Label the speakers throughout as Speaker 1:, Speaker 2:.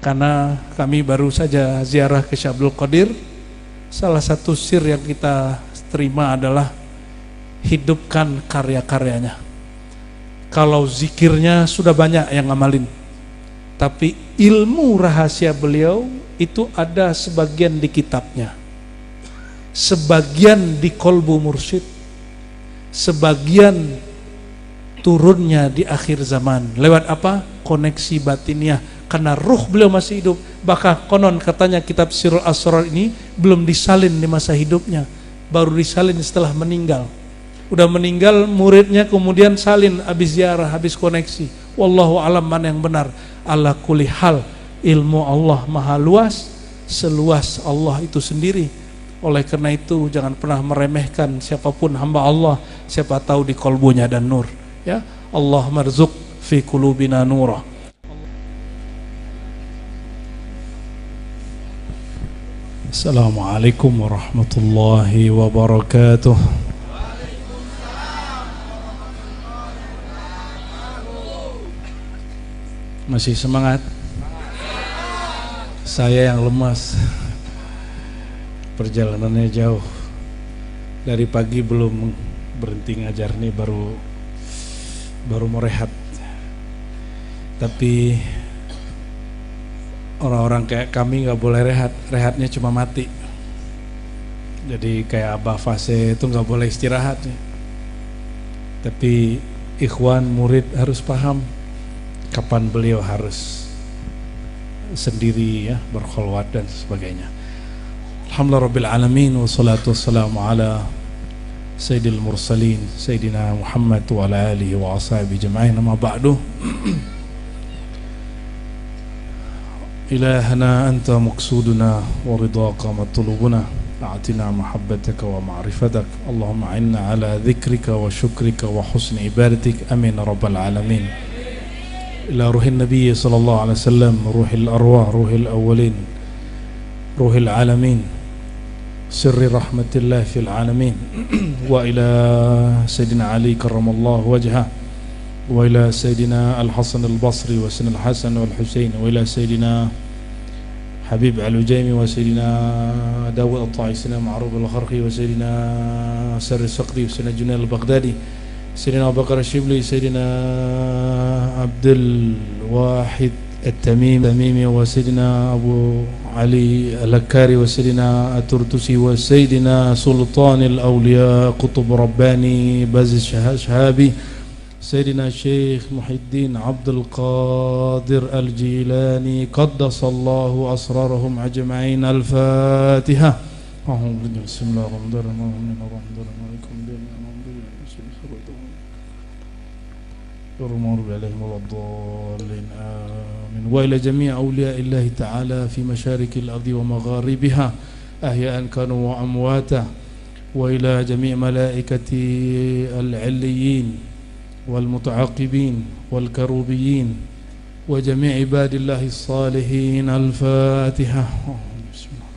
Speaker 1: karena kami baru saja ziarah ke Syekh Abdul Qadir. Salah satu sir yang kita terima adalah hidupkan karya-karyanya. Kalau zikirnya sudah banyak yang ngamalin, tapi ilmu rahasia beliau itu ada sebagian di kitabnya, sebagian di kolbu mursyid, sebagian turunnya di akhir zaman. Lewat apa? Koneksi batiniah. Karena ruh beliau masih hidup. Bahkan konon katanya kitab Sirrul Asrar ini belum disalin di masa hidupnya, baru disalin setelah meninggal. Udah meninggal, muridnya kemudian salin habis ziarah, habis koneksi. Wallahu alam mana yang benar. Ala kulli hal, ilmu Allah maha luas, seluas Allah itu sendiri. Oleh karena itu jangan pernah meremehkan siapapun hamba Allah, siapa tahu di kolbunya dan nur. Ya, Allah marzuq fi qulubina nura. Assalamualaikum warahmatullahi wabarakatuh. Masih semangat? Saya yang lemas. Perjalanannya jauh. Dari pagi belum berhenti ngajar nih, baru mau rehat. Tapi orang-orang kayak kami nggak boleh rehat, rehatnya cuma mati. Jadi kayak Abah Fase itu nggak boleh istirahat. Tapi ikhwan murid harus paham kapan beliau harus sendiri ya, berkholwat dan sebagainya. Alhamdulillah Rabbil Alamin, wassalatu wassalamu ala Sayyidil Mursalin Sayyidina Muhammad wa ala alihi wa ashabihi jama'in, amma ba'du. إلهنا أنت مقصودنا ورضاك مطلوبنا أعطنا محبتك ومعرفتك اللهم أعنا على ذكرك وشكرك وحسن عبادتك آمين رب العالمين. إلى روح النبي صلى الله عليه وسلم، روح الأرواح، روح الأولين، روح العالمين، سر رحمة الله في العالمين، وإلى سيدنا علي كرم الله وجهه، وإلى سيدنا الحسن البصري وسيدنا الحسن والحسين، وإلى سيدنا حبيب العجيمي وسيدنا داود الطائي، سيدنا معروف الخرقي، وسيدنا سر السقطي، وسيدنا جنيد البغدادي، سيدنا أبو بكر الشبلي، سيدنا عبد الواحد التميمي، وسيدنا أبو علي الأكاري، وسيدنا الترتسي، وسيدنا سلطان الأولياء قطب رباني باز الشهابي، سيدنا الشيخ محي الدين عبد القادر الجيلاني قدس الله أسرارهم أجمعين. الفاتحة. بسم الله الرحمن الرحيم. آمين. وإلى جميع أولياء الله تعالى في مشارق الأرض ومغاربها أحياء كانوا وأمواتا، وإلى جميع ملائكة العليين والمتعاقبين والكروبيين وجميع عباد الله الصالحين. الفاتحة. بسم الله.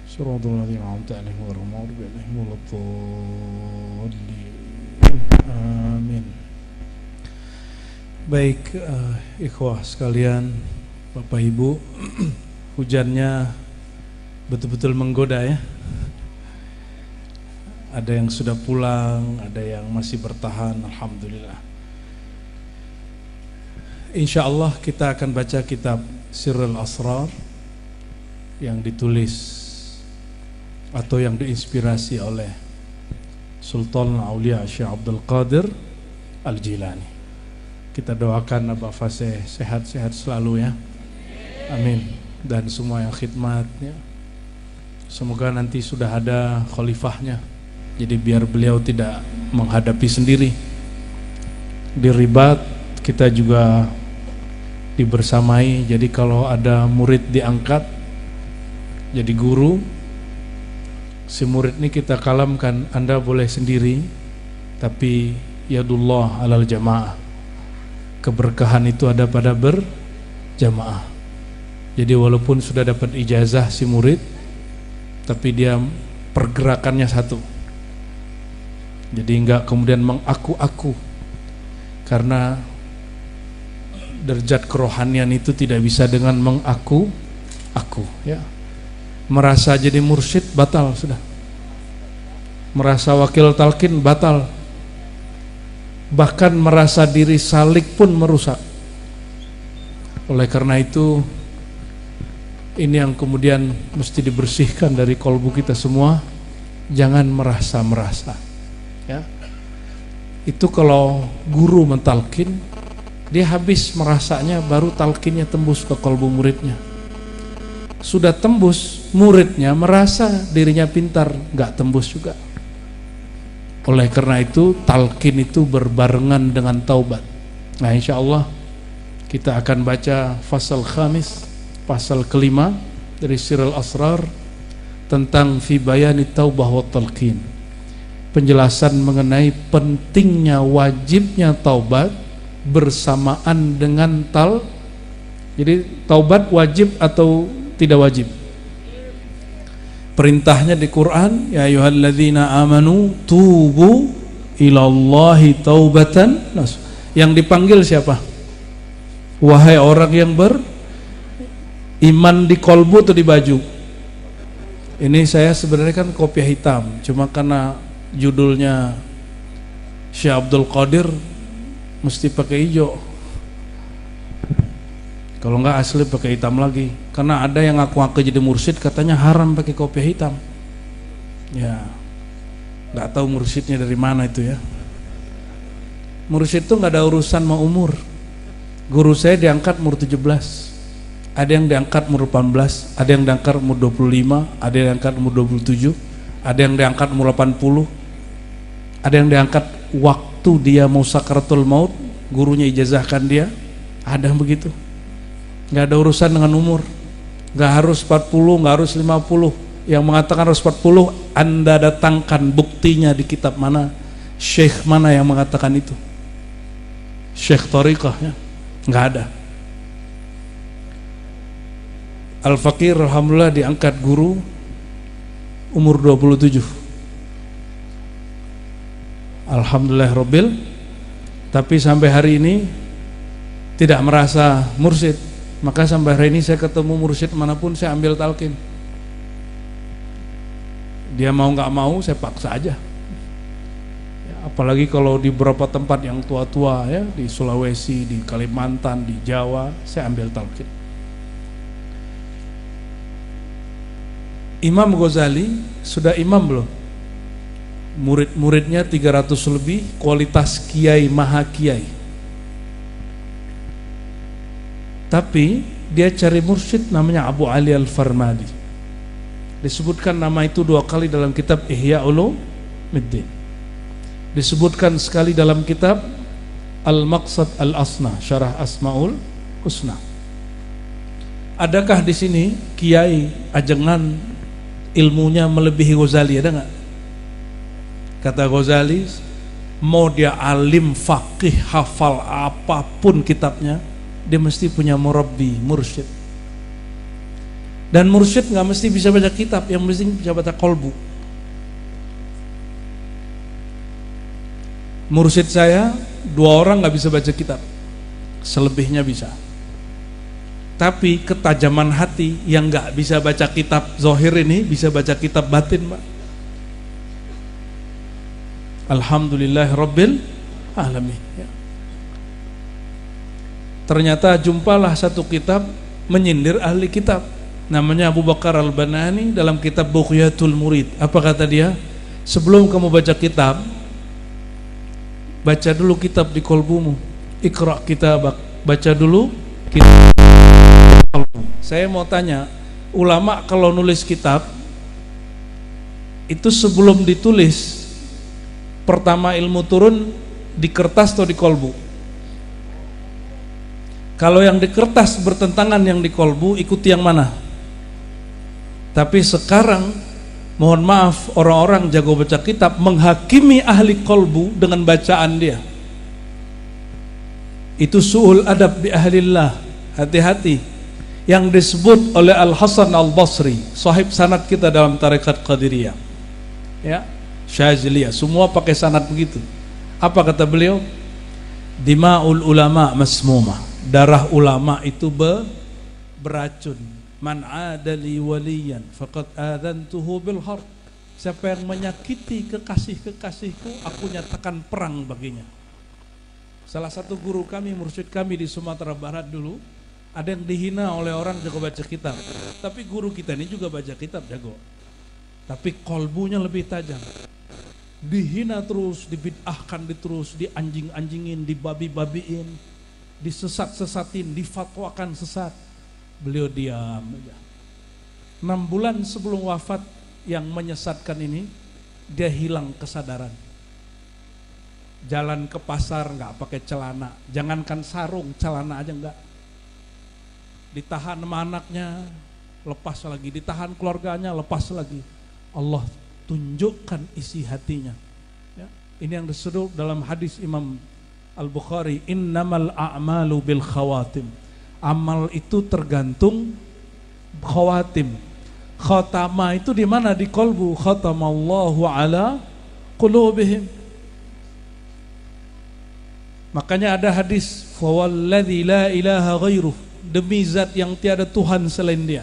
Speaker 1: صراط الذين أنعمت عليهم غير المغضوب عليهم ولا الضالين. Amin. Baik, ikhwah sekalian, Bapak Ibu, hujannya betul-betul menggoda ya. Ada yang sudah pulang, ada yang masih bertahan, alhamdulillah. Insya Allah kita akan baca kitab Sirrul Asrar yang ditulis atau yang diinspirasi oleh Sultan Aulia Syekh Abdul Qadir Al-Jilani. Kita doakan Abah Fase sehat-sehat selalu ya. Amin. Dan semua yang khidmat ya. Semoga nanti sudah ada khalifahnya. Jadi biar beliau tidak menghadapi sendiri. Di ribat kita juga dibersamai. Jadi kalau ada murid diangkat jadi guru, si murid ini kita kalamkan, Anda boleh sendiri, tapi yadullah alal jamaah. Keberkahan itu ada pada berjamaah. Jadi walaupun sudah dapat ijazah si murid, tapi dia pergerakannya satu. Jadi enggak kemudian mengaku-aku, karena derajat kerohanian itu tidak bisa dengan mengaku ya. Merasa jadi mursyid batal sudah. Merasa wakil talqin batal. Bahkan merasa diri salik pun merusak. Oleh karena itu, ini yang kemudian mesti dibersihkan dari kolbu kita semua. Jangan merasa-merasa ya. Itu kalau guru mentalkin, dia habis merasanya baru talkinnya tembus ke kolbu muridnya. Sudah tembus, muridnya merasa dirinya pintar, gak tembus juga. Oleh karena itu, talkin itu berbarengan dengan taubat. Nah, insya Allah kita akan baca fasal khamis, pasal kelima dari Sirul Asrar tentang fi bayani taubah wa talqin. Penjelasan mengenai pentingnya wajibnya taubat bersamaan dengan jadi taubat wajib atau tidak wajib? Perintahnya di Quran, ya ayyuhalladzina amanu tubu ilallahi taubatan nasuha. Yang dipanggil siapa? Wahai orang yang beriman di kolbu atau di baju? Ini saya sebenarnya kan kopiah hitam, cuma karena judulnya Syekh Abdul Qadir mesti pakai hijau. Kalau enggak asli pakai hitam lagi. Karena ada yang ngaku-ngaku jadi mursyid katanya haram pakai kopiah hitam. Ya, nggak tahu mursyidnya dari mana itu ya. Mursyid itu nggak ada urusan sama umur. Guru saya diangkat umur 17. Ada yang diangkat umur 18, ada yang diangkat umur 25, ada yang diangkat umur 27, ada yang diangkat umur 80, ada yang diangkat waktu dia mau sakaratul maut, gurunya ijazahkan dia, ada yang begitu. Nggak ada urusan dengan umur, nggak harus 40, nggak harus 50. Yang mengatakan harus 40, Anda datangkan buktinya di kitab mana, syekh mana yang mengatakan itu, syekh thariqah ya, nggak ada. Al-Fakir alhamdulillah diangkat guru umur 27. Alhamdulillah Rabbil. Tapi sampai hari ini tidak merasa mursyid. Maka sampai hari ini saya ketemu mursyid manapun saya ambil talqin. Dia mau nggak mau saya paksa aja ya, apalagi kalau di beberapa tempat yang tua-tua ya, di Sulawesi, di Kalimantan, di Jawa, saya ambil talqin. Imam Ghazali sudah imam belum? Murid-muridnya 300 lebih, kualitas kiai maha kiai. Tapi dia cari mursyid namanya Abu Ali Al-Farmadi. Disebutkan nama itu 2 kali dalam kitab Ihya Ulumuddin. Disebutkan sekali dalam kitab Al-Maqsad Al-Asna, Syarah Asmaul Husna. Adakah di sini kiai ajengan ilmunya melebihi Ghazali, ada nggak? Kata Ghazali, mau dia alim, faqih, hafal apapun kitabnya, dia mesti punya murabbi, mursyid. Dan mursyid nggak mesti bisa baca kitab, yang mesti bisa baca kolbu. Mursyid saya 2 orang nggak bisa baca kitab, selebihnya bisa. Tapi ketajaman hati yang nggak bisa baca kitab zahir ini bisa baca kitab batin, Pak. Alhamdulillah Rabbil Alamin ya. Ternyata jumpalah satu kitab menyindir ahli kitab, namanya Abu Bakar Al-Banani dalam kitab Bughyatul Murid. Apa kata dia? Sebelum kamu baca kitab, baca dulu kitab di kolbumu. Iqra kitabak, baca dulu kitab. Saya mau tanya, ulama kalau nulis kitab itu sebelum ditulis, pertama ilmu turun di kertas atau di kolbu? Kalau yang di kertas bertentangan yang di kolbu, ikuti yang mana? Tapi sekarang mohon maaf, orang-orang jago baca kitab menghakimi ahli kolbu dengan bacaan dia. Itu su'ul adab bi ahlillah. Hati-hati. Yang disebut oleh Al-Hasan Al-Basri, sahib sanad kita dalam tarekat Qadiriyah ya, Syaziliyah, semua pakai sanad begitu. Apa kata beliau? Dima'ul ulama masmumah, darah ulama itu beracun. Man adali waliyan faqad adantuhu bil harb. Siapa yang menyakiti kekasih-kekasihku, aku nyatakan perang baginya. Salah satu guru kami, mursyid kami di Sumatera Barat dulu, ada yang dihina oleh orang jago baca kitab. Tapi guru kita ini juga baca kitab jago. Tapi kolbunya lebih tajam. Dihina terus, dibid'ahkan terus, dianjing-anjingin, dibabi-babiin, disesat-sesatin, difatwakan sesat. Beliau diam aja. 6 bulan sebelum wafat yang menyesatkan ini, dia hilang kesadaran. Jalan ke pasar nggak pakai celana, jangankan sarung, celana aja nggak. Ditahan sama anaknya, lepas lagi. Ditahan keluarganya, lepas lagi. Allah tunjukkan isi hatinya. Ya, ini yang disebut dalam hadis Imam Al-Bukhari, innamal a'malu bil khawatim. Amal itu tergantung khawatim. Khatamah itu di mana? Di kolbu. Khatamallahu ala qulubihim. Makanya ada hadis, fawalladzi la ilaha ghairuh, demi zat yang tiada Tuhan selain Dia.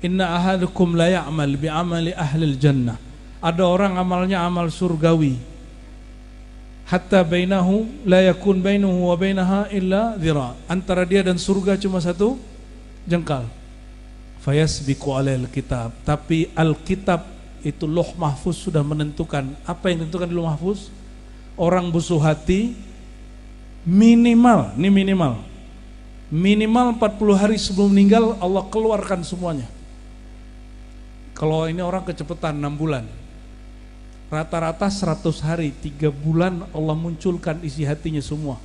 Speaker 1: Inna ahadukum la ya'mal bi'amali ahlil jannah. Ada orang amalnya amal surgawi. Hatta bainahu la yakun bainahu wa bainaha illa dhira. Antara dia dan surga cuma satu jengkal. Fayasbiqu alail kitab. Tapi Alkitab itu Lauh Mahfuz sudah menentukan. Apa yang ditentukan di Lauh Mahfuz? Orang busuk hati minimal 40 hari sebelum meninggal Allah keluarkan semuanya. Kalau ini orang kecepatan 6 bulan, rata-rata 100 hari, 3 bulan Allah munculkan isi hatinya semua.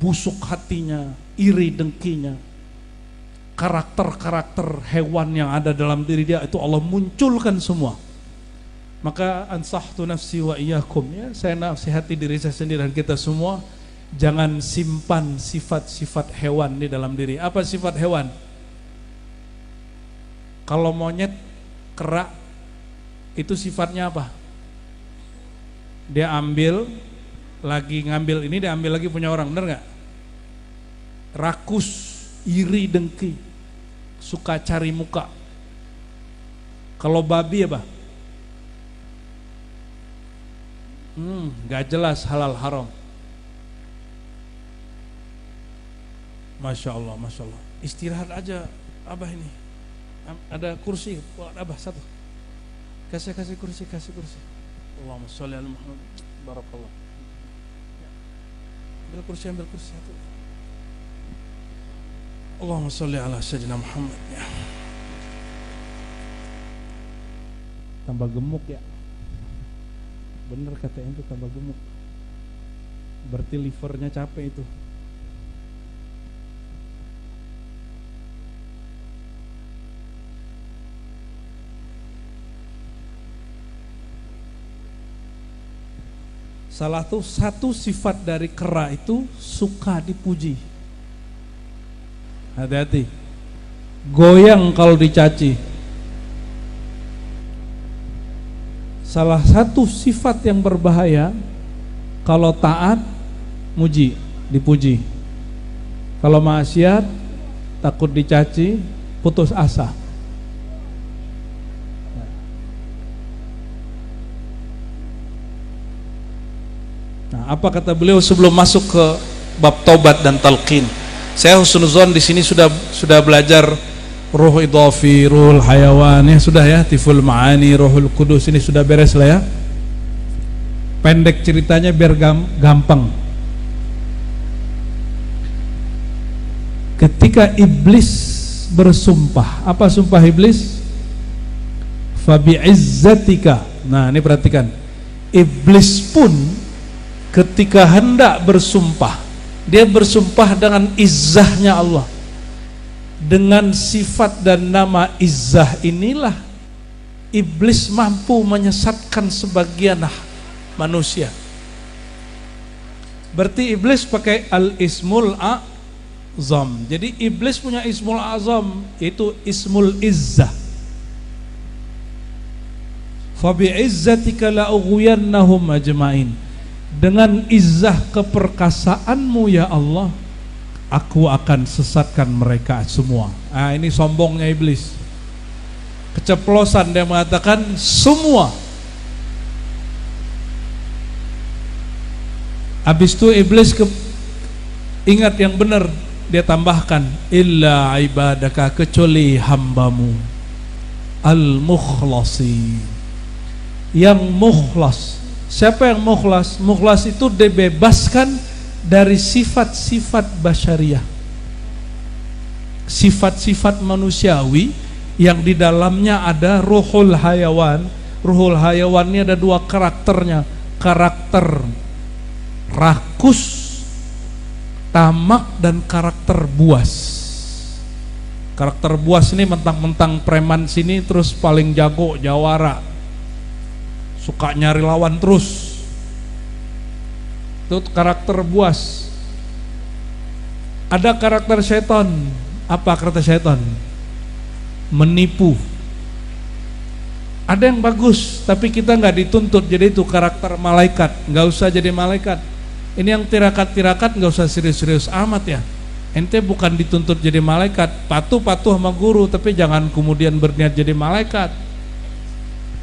Speaker 1: Busuk hatinya, iri dengkinya, karakter-karakter hewan yang ada dalam diri dia itu Allah munculkan semua. Maka ansahtu nafsi wa iyyakum, ya, saya nasihati diri saya sendiri dan kita semua, jangan simpan sifat-sifat hewan di dalam diri. Apa sifat hewan? Kalau monyet, kera, itu sifatnya apa? Dia lagi ngambil ini, dia ambil lagi punya orang, benar nggak? Rakus, iri dengki, suka cari muka. Kalau babi apa? Gak jelas halal haram. Masya Allah, Masya Allah. Istirahat aja, Abah ini. Ada kursi, Abah satu. Kasih kursi. Allahumma sholli ala Muhammad. Barakallah. Ambil kursi satu. Allahumma sholli ala sayyidina Muhammad. Ya. Tambah gemuk ya. Bener katanya itu tambah gemuk. Berarti livernya capek itu. Satu sifat dari kera itu suka dipuji. Hati-hati. Goyang kalau dicaci. Salah satu sifat yang berbahaya, kalau taat muji, dipuji. Kalau maksiat takut dicaci, putus asa. Nah, apa kata beliau sebelum masuk ke bab taubat dan talqin? Saya husnuzon di sini sudah belajar ruh idhafi, ruhul hayawan, ya sudah ya, tiful ma'ani, ruhul kudus, ini sudah beres lah ya. Pendek ceritanya biar gampang. Ketika iblis bersumpah, apa sumpah iblis? Fabi'izzatika. Nah, ini perhatikan. Iblis pun ketika hendak bersumpah, dia bersumpah dengan izzahnya Allah. Dengan sifat dan nama izzah inilah iblis mampu menyesatkan sebagian manusia. Berarti iblis pakai al-ismul azam. Jadi iblis punya ismul azam, itu ismul izzah. Fa bi'izzatika la'ughwiyannahum ajma'in. Dengan izzah keperkasaanmu ya Allah, aku akan sesatkan mereka semua. Nah, ini sombongnya iblis. Keceplosan dia mengatakan semua. Habis itu iblis ingat yang benar, dia tambahkan illa ibadaka, kecuali hambamu al-mukhlasi, yang mukhlas. Siapa yang mukhlas? Mukhlas itu dibebaskan dari sifat-sifat basyariah, sifat-sifat manusiawi yang di dalamnya ada ruhul hayawan. Ruhul hayawan ini ada dua karakternya, karakter rakus, tamak, dan karakter buas. Karakter buas ini mentang-mentang preman sini terus paling jago, jawara, suka nyari lawan terus. Itu karakter buas. Ada karakter setan. Apa karakter setan? Menipu. Ada yang bagus, tapi kita nggak dituntut jadi itu karakter malaikat. Nggak usah jadi malaikat. Ini yang tirakat-tirakat nggak usah serius-serius amat ya. Ente bukan dituntut jadi malaikat, patuh-patuh sama guru, tapi jangan kemudian berniat jadi malaikat.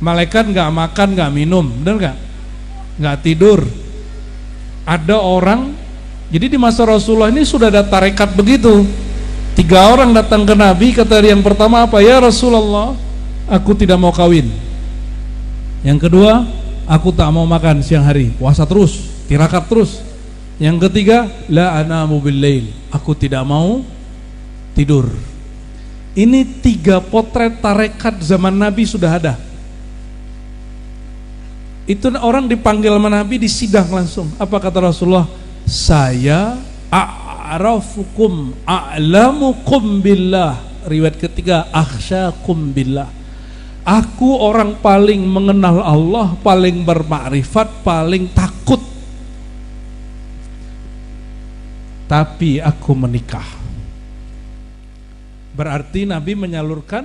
Speaker 1: Malaikat nggak makan, nggak minum, bener nggak? Nggak tidur. Ada orang, jadi di masa Rasulullah ini sudah ada tarekat begitu. 3 orang datang ke Nabi, kata yang pertama apa? Ya Rasulullah, aku tidak mau kawin. Yang kedua, aku tak mau makan siang hari, puasa terus, tirakat terus. Yang ketiga, la anamu billail, aku tidak mau tidur. Ini 3 potret tarekat zaman Nabi sudah ada. Itu orang dipanggil sama Nabi, disidang langsung. Apa kata Rasulullah? Saya a'rafukum a'lamukum billah. Riwayat ketiga, akhsyakum billah. Aku orang paling mengenal Allah, paling bermakrifat, paling takut. Tapi aku menikah. Berarti Nabi menyalurkan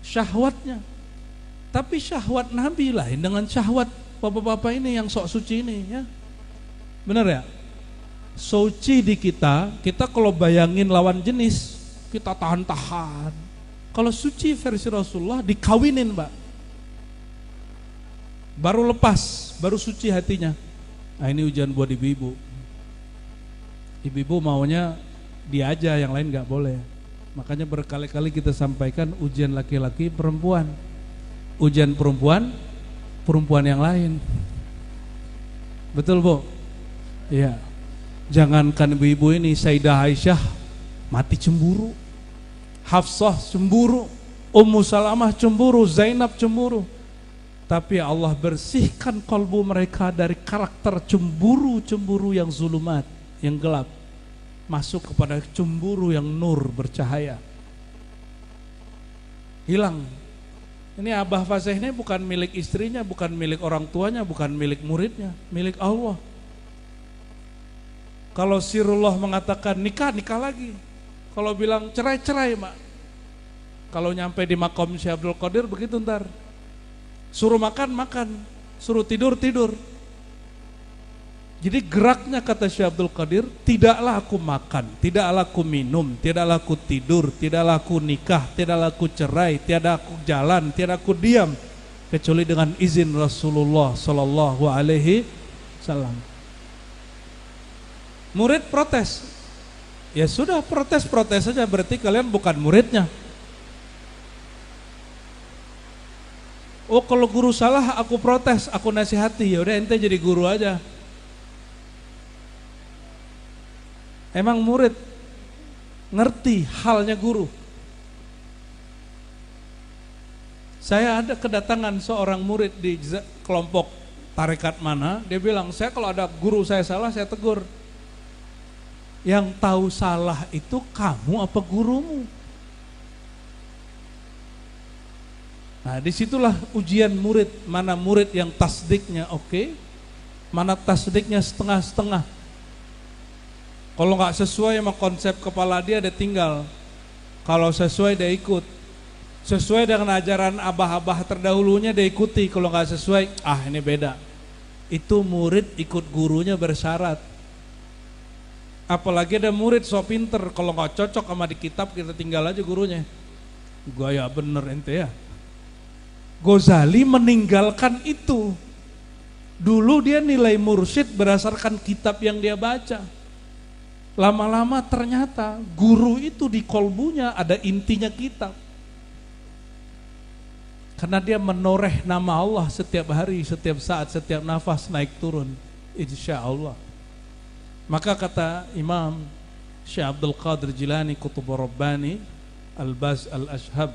Speaker 1: syahwatnya. Tapi syahwat Nabi lain dengan syahwat bapak-bapak ini yang sok suci ini ya. Benar ya? Suci di kita kalau bayangin lawan jenis, kita tahan-tahan. Kalau suci versi Rasulullah dikawinin, Mbak. Baru lepas, baru suci hatinya. Nah, ini ujian buat ibu-ibu. Ibu-ibu maunya dia aja, yang lain gak boleh. Makanya berkali-kali kita sampaikan ujian laki-laki perempuan. Ujian perempuan yang lain. Betul Bu? Iya. Jangankan ibu-ibu ini, Sayyidah Aisyah mati cemburu, Hafsah cemburu, Ummu Salamah cemburu, Zainab cemburu. Tapi Allah bersihkan kalbu mereka dari karakter cemburu-cemburu yang zulumat, yang gelap, masuk kepada cemburu yang nur, bercahaya. Hilang. Ini Abah Fasih ini bukan milik istrinya, bukan milik orang tuanya, bukan milik muridnya, milik Allah. Kalau Sirullah mengatakan nikah, nikah lagi. Kalau bilang cerai, cerai, Mak. Kalau nyampe di makom Syekh Abdul Qadir begitu ntar. Suruh makan, makan. Suruh tidur, tidur. Jadi geraknya kata Syekh Abdul Qadir, tidaklah aku makan, tidaklah aku minum, tidaklah aku tidur, tidaklah aku nikah, tidaklah aku cerai, tiada aku jalan, tiada aku diam, kecuali dengan izin Rasulullah Sallallahu Alaihi Wasallam. Murid protes, ya sudah protes saja, berarti kalian bukan muridnya. Oh kalau guru salah aku protes, aku nasihati, ya udah ente jadi guru aja. Emang murid ngerti halnya guru. Saya ada kedatangan seorang murid di kelompok tarekat mana, dia bilang, saya kalau ada guru saya salah, saya tegur. Yang tahu salah itu kamu apa gurumu? Nah disitulah ujian murid, mana murid yang tasdiknya oke, mana tasdiknya setengah-setengah. Kalau nggak sesuai sama konsep kepala dia tinggal. Kalau sesuai dia ikut. Sesuai dengan ajaran abah-abah terdahulunya dia ikuti. Kalau nggak sesuai, ini beda. Itu murid ikut gurunya bersyarat. Apalagi ada murid so pinter, kalau nggak cocok sama di kitab kita tinggal aja gurunya. Gaya bener ente ya. Ghazali meninggalkan itu. Dulu dia nilai mursyid berdasarkan kitab yang dia baca. Lama-lama ternyata guru itu di kolbunya ada intinya kitab. Karena dia menoreh nama Allah setiap hari, setiap saat, setiap nafas naik turun. Insya Allah. Maka kata Imam Syekh Abdul Qadir Jilani Qutbur Rabbani Al-Baz Al-Ashhab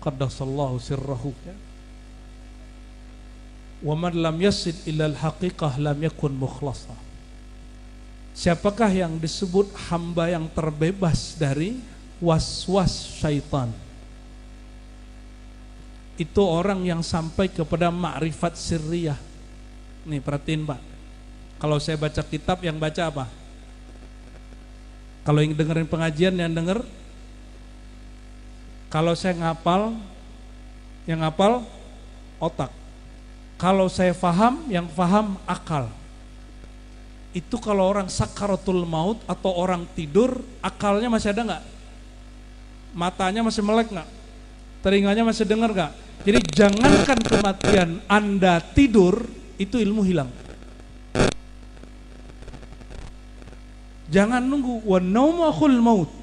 Speaker 1: Qaddasallahu sirrahu, wa man lam yasid ila al-haqiqah lam yakun mukhlasa. Siapakah yang disebut hamba yang terbebas dari was-was syaitan? Itu orang yang sampai kepada ma'rifat sirriyah. Nih perhatiin Pak, kalau saya baca kitab yang baca apa? Kalau yang dengerin pengajian yang denger. Kalau saya ngapal, yang ngapal otak. Kalau saya faham, yang faham akal. Itu kalau orang sakaratul maut atau orang tidur, akalnya masih ada nggak? Matanya masih melek nggak? Telinganya masih dengar nggak? Jadi jangankan kematian, Anda tidur, itu ilmu hilang. Jangan nunggu, wa naumu akhul maut.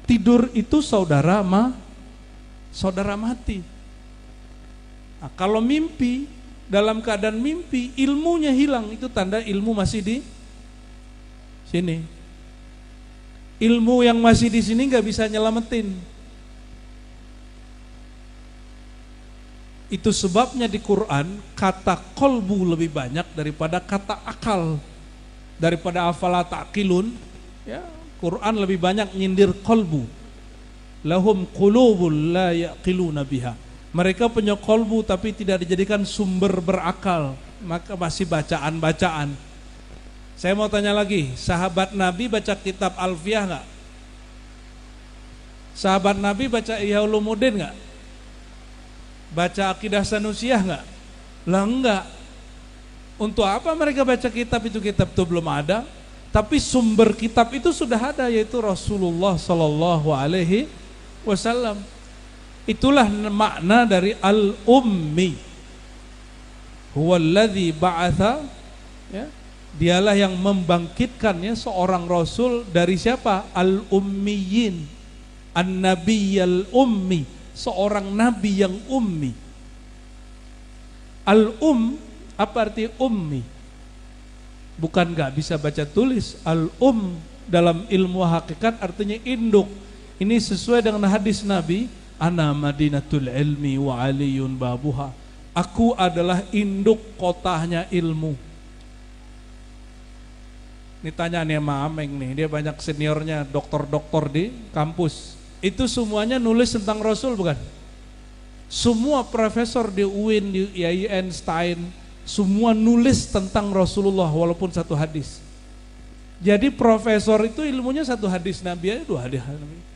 Speaker 1: Tidur itu saudara mati. Nah, kalau mimpi, dalam keadaan mimpi, ilmunya hilang, itu tanda ilmu masih di sini. Ilmu yang masih di sini nggak bisa nyelamatin. Itu sebabnya di Quran kata kolbu lebih banyak daripada kata akal, daripada afala ta'qilun. Ya, Quran lebih banyak nyindir kolbu. Lahum qulubul la yaqiluna biha. Mereka punya kolbu tapi tidak dijadikan sumber berakal, maka masih bacaan-bacaan. Saya mau tanya lagi, sahabat Nabi baca kitab Alfiyah nggak? Sahabat Nabi baca Ihya Ulumuddin nggak? Baca Aqidah Sanusiyah nggak? Lah enggak. Untuk apa mereka baca kitab itu? Kitab itu belum ada. Tapi sumber kitab itu sudah ada, yaitu Rasulullah Sallallahu Alaihi Wasallam. Itulah makna dari al-ummi. Huwallazi ba'atha, ya, dialah yang membangkitkannya seorang rasul dari siapa? Al-ummiyin, an-nabiyyal ummi, seorang nabi yang ummi. Apa arti ummi? Bukan gak bisa baca tulis. Dalam ilmu hakikat artinya induk. Ini sesuai dengan hadis Nabi, ana madinatul ilmi wa aliyun babuha. Aku adalah induk kotanya ilmu. Ini tanya nih sama Ameng nih, dia banyak seniornya, doktor-doktor di kampus. Itu semuanya nulis tentang Rasul bukan? Semua profesor di UIN, di IAI Einstein, semua nulis tentang Rasulullah walaupun satu hadis. Jadi profesor itu ilmunya satu hadis Nabi aja, dua hadis Nabi.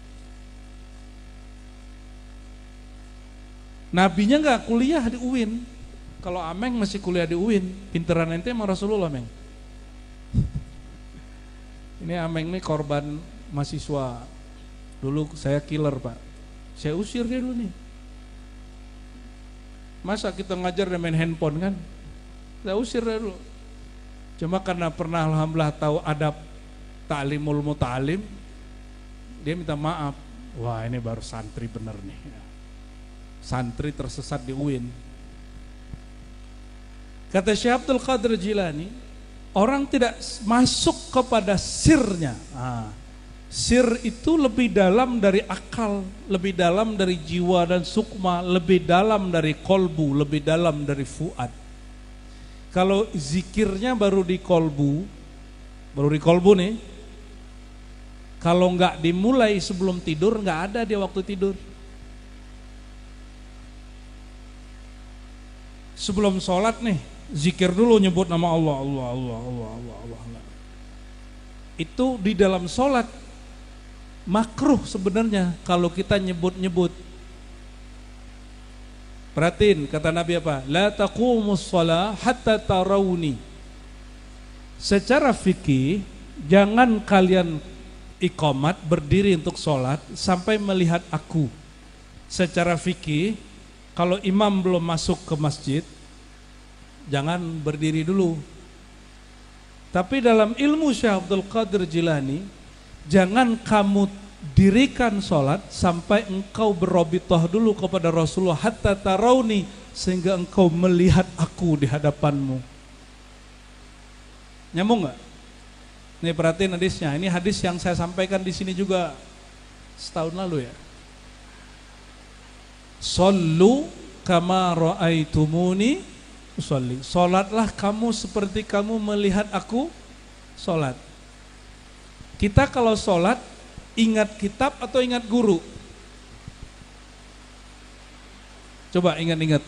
Speaker 1: Nabinya nggak kuliah di UIN. Kalau Ameng masih kuliah di UIN, pinteran ente sama Rasulullah, Meng. Ini Ameng nih korban mahasiswa. Dulu saya killer Pak, saya usir dia dulu nih. Masa kita ngajar dan main handphone kan? Saya usir dia dulu. Cuma karena pernah alhamdulillah tahu adab ta'limul muta'alim, dia minta maaf. Wah ini baru santri bener nih. Santri tersesat di UIN. Kata Syekh Abdul Qadir Jilani, orang tidak masuk kepada sirnya. Sir itu lebih dalam dari akal, lebih dalam dari jiwa dan sukma, lebih dalam dari kolbu, lebih dalam dari fuad. Kalau zikirnya baru di kolbu nih, kalau nggak dimulai sebelum tidur, nggak ada dia waktu tidur. Sebelum sholat nih, zikir dulu, nyebut nama Allah, Allah, Allah, Allah, Allah, Allah, Allah. Itu di dalam sholat makruh sebenarnya kalau kita nyebut-nyebut. Perhatiin kata Nabi apa? La taqumus shalah hatta tarawni. Secara fikih jangan kalian iqamat berdiri untuk sholat sampai melihat aku. Secara fikih, kalau imam belum masuk ke masjid, jangan berdiri dulu. Tapi dalam ilmu Syekh Abdul Qadir Jilani, jangan kamu dirikan sholat sampai engkau berrobitoh dulu kepada Rasulullah hatta tarauni, sehingga engkau melihat aku di hadapanmu. Nyambung nggak? Nih perhatiin hadisnya. Ini hadis yang saya sampaikan di sini juga setahun lalu ya. Sallu kama ra'aitumuni usolli. Salatlah kamu seperti kamu melihat aku salat. Kita kalau salat ingat kitab atau ingat guru? Coba ingat-ingat.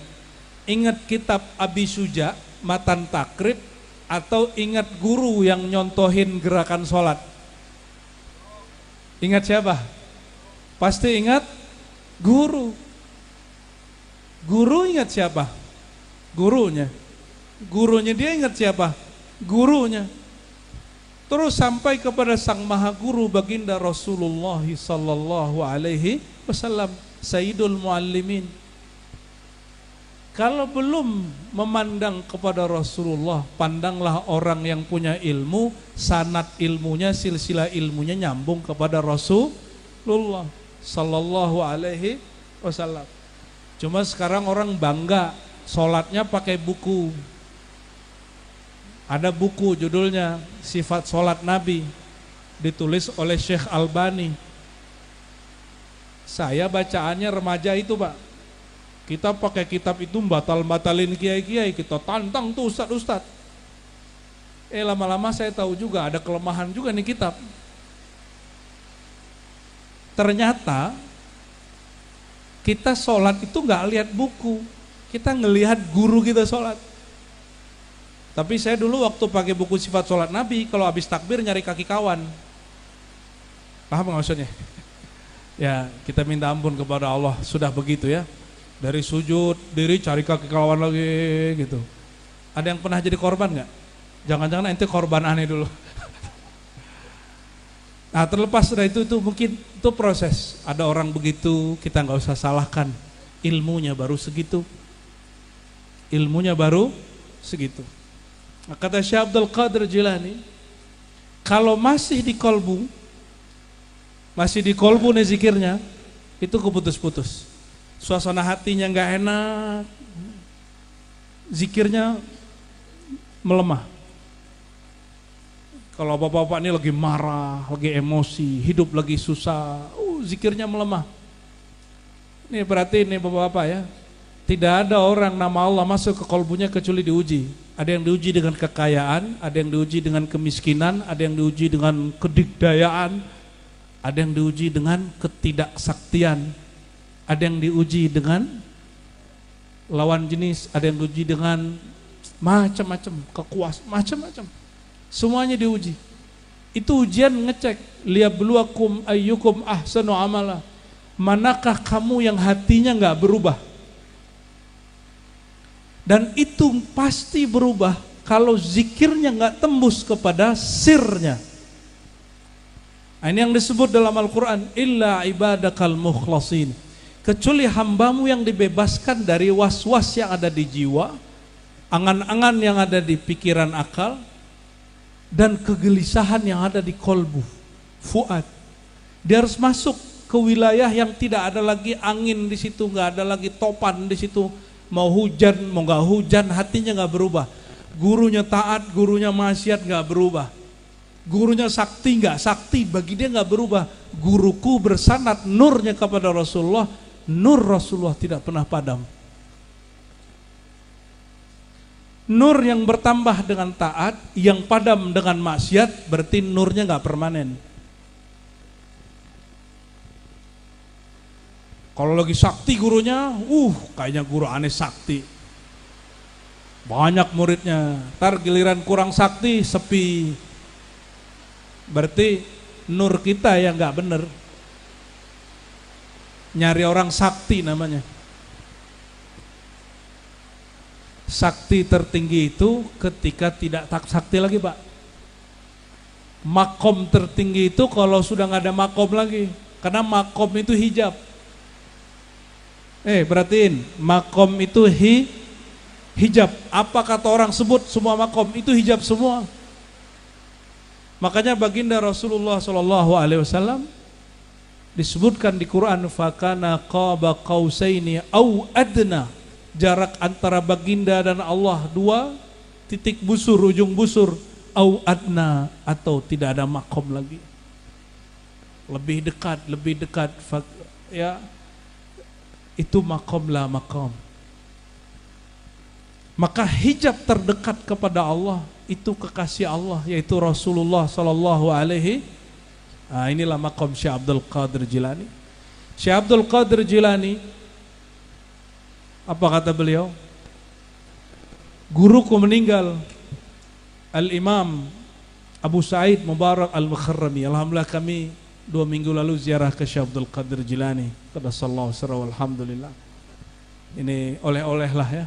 Speaker 1: Ingat kitab Abi Suja, Matan Takrib, atau ingat guru yang nyontohin gerakan salat? Ingat siapa? Pasti ingat guru. Guru ingat siapa? Gurunya. Gurunya dia ingat siapa? Gurunya. Terus sampai kepada sang maha guru baginda Rasulullah sallallahu alaihi wasallam, Sayyidul Muallimin. Kalau belum memandang kepada Rasulullah, pandanglah orang yang punya ilmu, sanad ilmunya, silsilah ilmunya nyambung kepada Rasulullah sallallahu alaihi wasallam. Cuma sekarang orang bangga sholatnya pakai buku. Ada buku judulnya Sifat Sholat Nabi, ditulis oleh Syekh Albani. Saya bacaannya remaja itu Pak. Kita pakai kitab itu batal-batalin kiai-kiai, kita tantang tuh ustad-ustad. Lama-lama saya tahu juga ada kelemahan juga nih kitab. Ternyata kita sholat itu nggak lihat buku, kita ngelihat guru kita sholat. Tapi saya dulu waktu pakai buku Sifat Sholat Nabi, kalau habis takbir nyari kaki kawan. Paham nggak maksudnya? Ya kita minta ampun kepada Allah, sudah begitu ya. Dari sujud diri cari kaki kawan lagi gitu. Ada yang pernah jadi korban nggak? Jangan-jangan ente korban aneh dulu. Nah terlepas dari itu mungkin itu proses. Ada orang begitu, kita nggak usah salahkan. Ilmunya baru segitu. Ilmunya baru segitu. Nah, kata Syekh Abdul Qadir Jilani, kalau masih di kolbu nih zikirnya, itu keputus-putus. Suasana hatinya nggak enak, zikirnya melemah. Kalau bapak-bapak ini lagi marah, lagi emosi, hidup lagi susah, zikirnya melemah. Nih perhatiin nih bapak-bapak ya, tidak ada orang nama Allah masuk ke kolbunya kecuali diuji. Ada yang diuji dengan kekayaan, ada yang diuji dengan kemiskinan, ada yang diuji dengan kedigdayaan, ada yang diuji dengan ketidaksaktian, ada yang diuji dengan lawan jenis, ada yang diuji dengan macam-macam kekuasaan, macam-macam. Semuanya diuji. Itu ujian ngecek, liyabluwakum ayyukum ahsanu amala. Manakah kamu yang hatinya enggak berubah? Dan itu pasti berubah kalau zikirnya enggak tembus kepada sirnya. Ini yang disebut dalam Al-Quran, illa ibadakal mukhlasin. Kecuali hambamu yang dibebaskan dari was-was yang ada di jiwa, angan-angan yang ada di pikiran akal, dan kegelisahan yang ada di kolbu, fuad. Dia harus masuk ke wilayah yang tidak ada lagi angin di situ, nggak ada lagi topan di situ. Mau hujan, mau nggak hujan, hatinya nggak berubah. Gurunya taat, gurunya maksiat nggak berubah. Gurunya sakti nggak sakti, bagi dia nggak berubah. Guruku bersanad nurnya kepada Rasulullah, nur Rasulullah tidak pernah padam. Nur yang bertambah dengan taat, yang padam dengan maksiat, berarti nurnya nggak permanen. Kalau lagi sakti gurunya, kayaknya guru aneh sakti. Banyak muridnya, ntar giliran kurang sakti, sepi. Berarti nur kita yang nggak bener. Nyari orang sakti namanya. Sakti tertinggi itu ketika tidak tak sakti lagi Pak. Makom tertinggi itu kalau sudah nggak ada makom lagi, karena makom itu hijab. Perhatiin, makom itu hijab. Apa kata orang sebut semua makom itu hijab semua. Makanya baginda Rasulullah SAW disebutkan di Quran, fakana qaba qausaini au adna, jarak antara baginda dan Allah 2 titik busur, ujung busur, au adna, atau tidak ada makom lagi. Lebih dekat, ya. Itu makom lah makom. Maka hijab terdekat kepada Allah itu kekasih Allah, yaitu Rasulullah sallallahu alaihi. Inilah makom Syekh Abdul Qadir Jilani. Syekh Abdul Qadir Jilani, apa kata beliau? Guruku meninggal, Al-Imam Abu Sa'id Mubarak Al-Mukharrami. Alhamdulillah kami 2 minggu lalu ziarah ke Syekh Abdul Qadir Jilani. Qaddasallahu sirrahu, alhamdulillah. Ini oleh-oleh lah ya.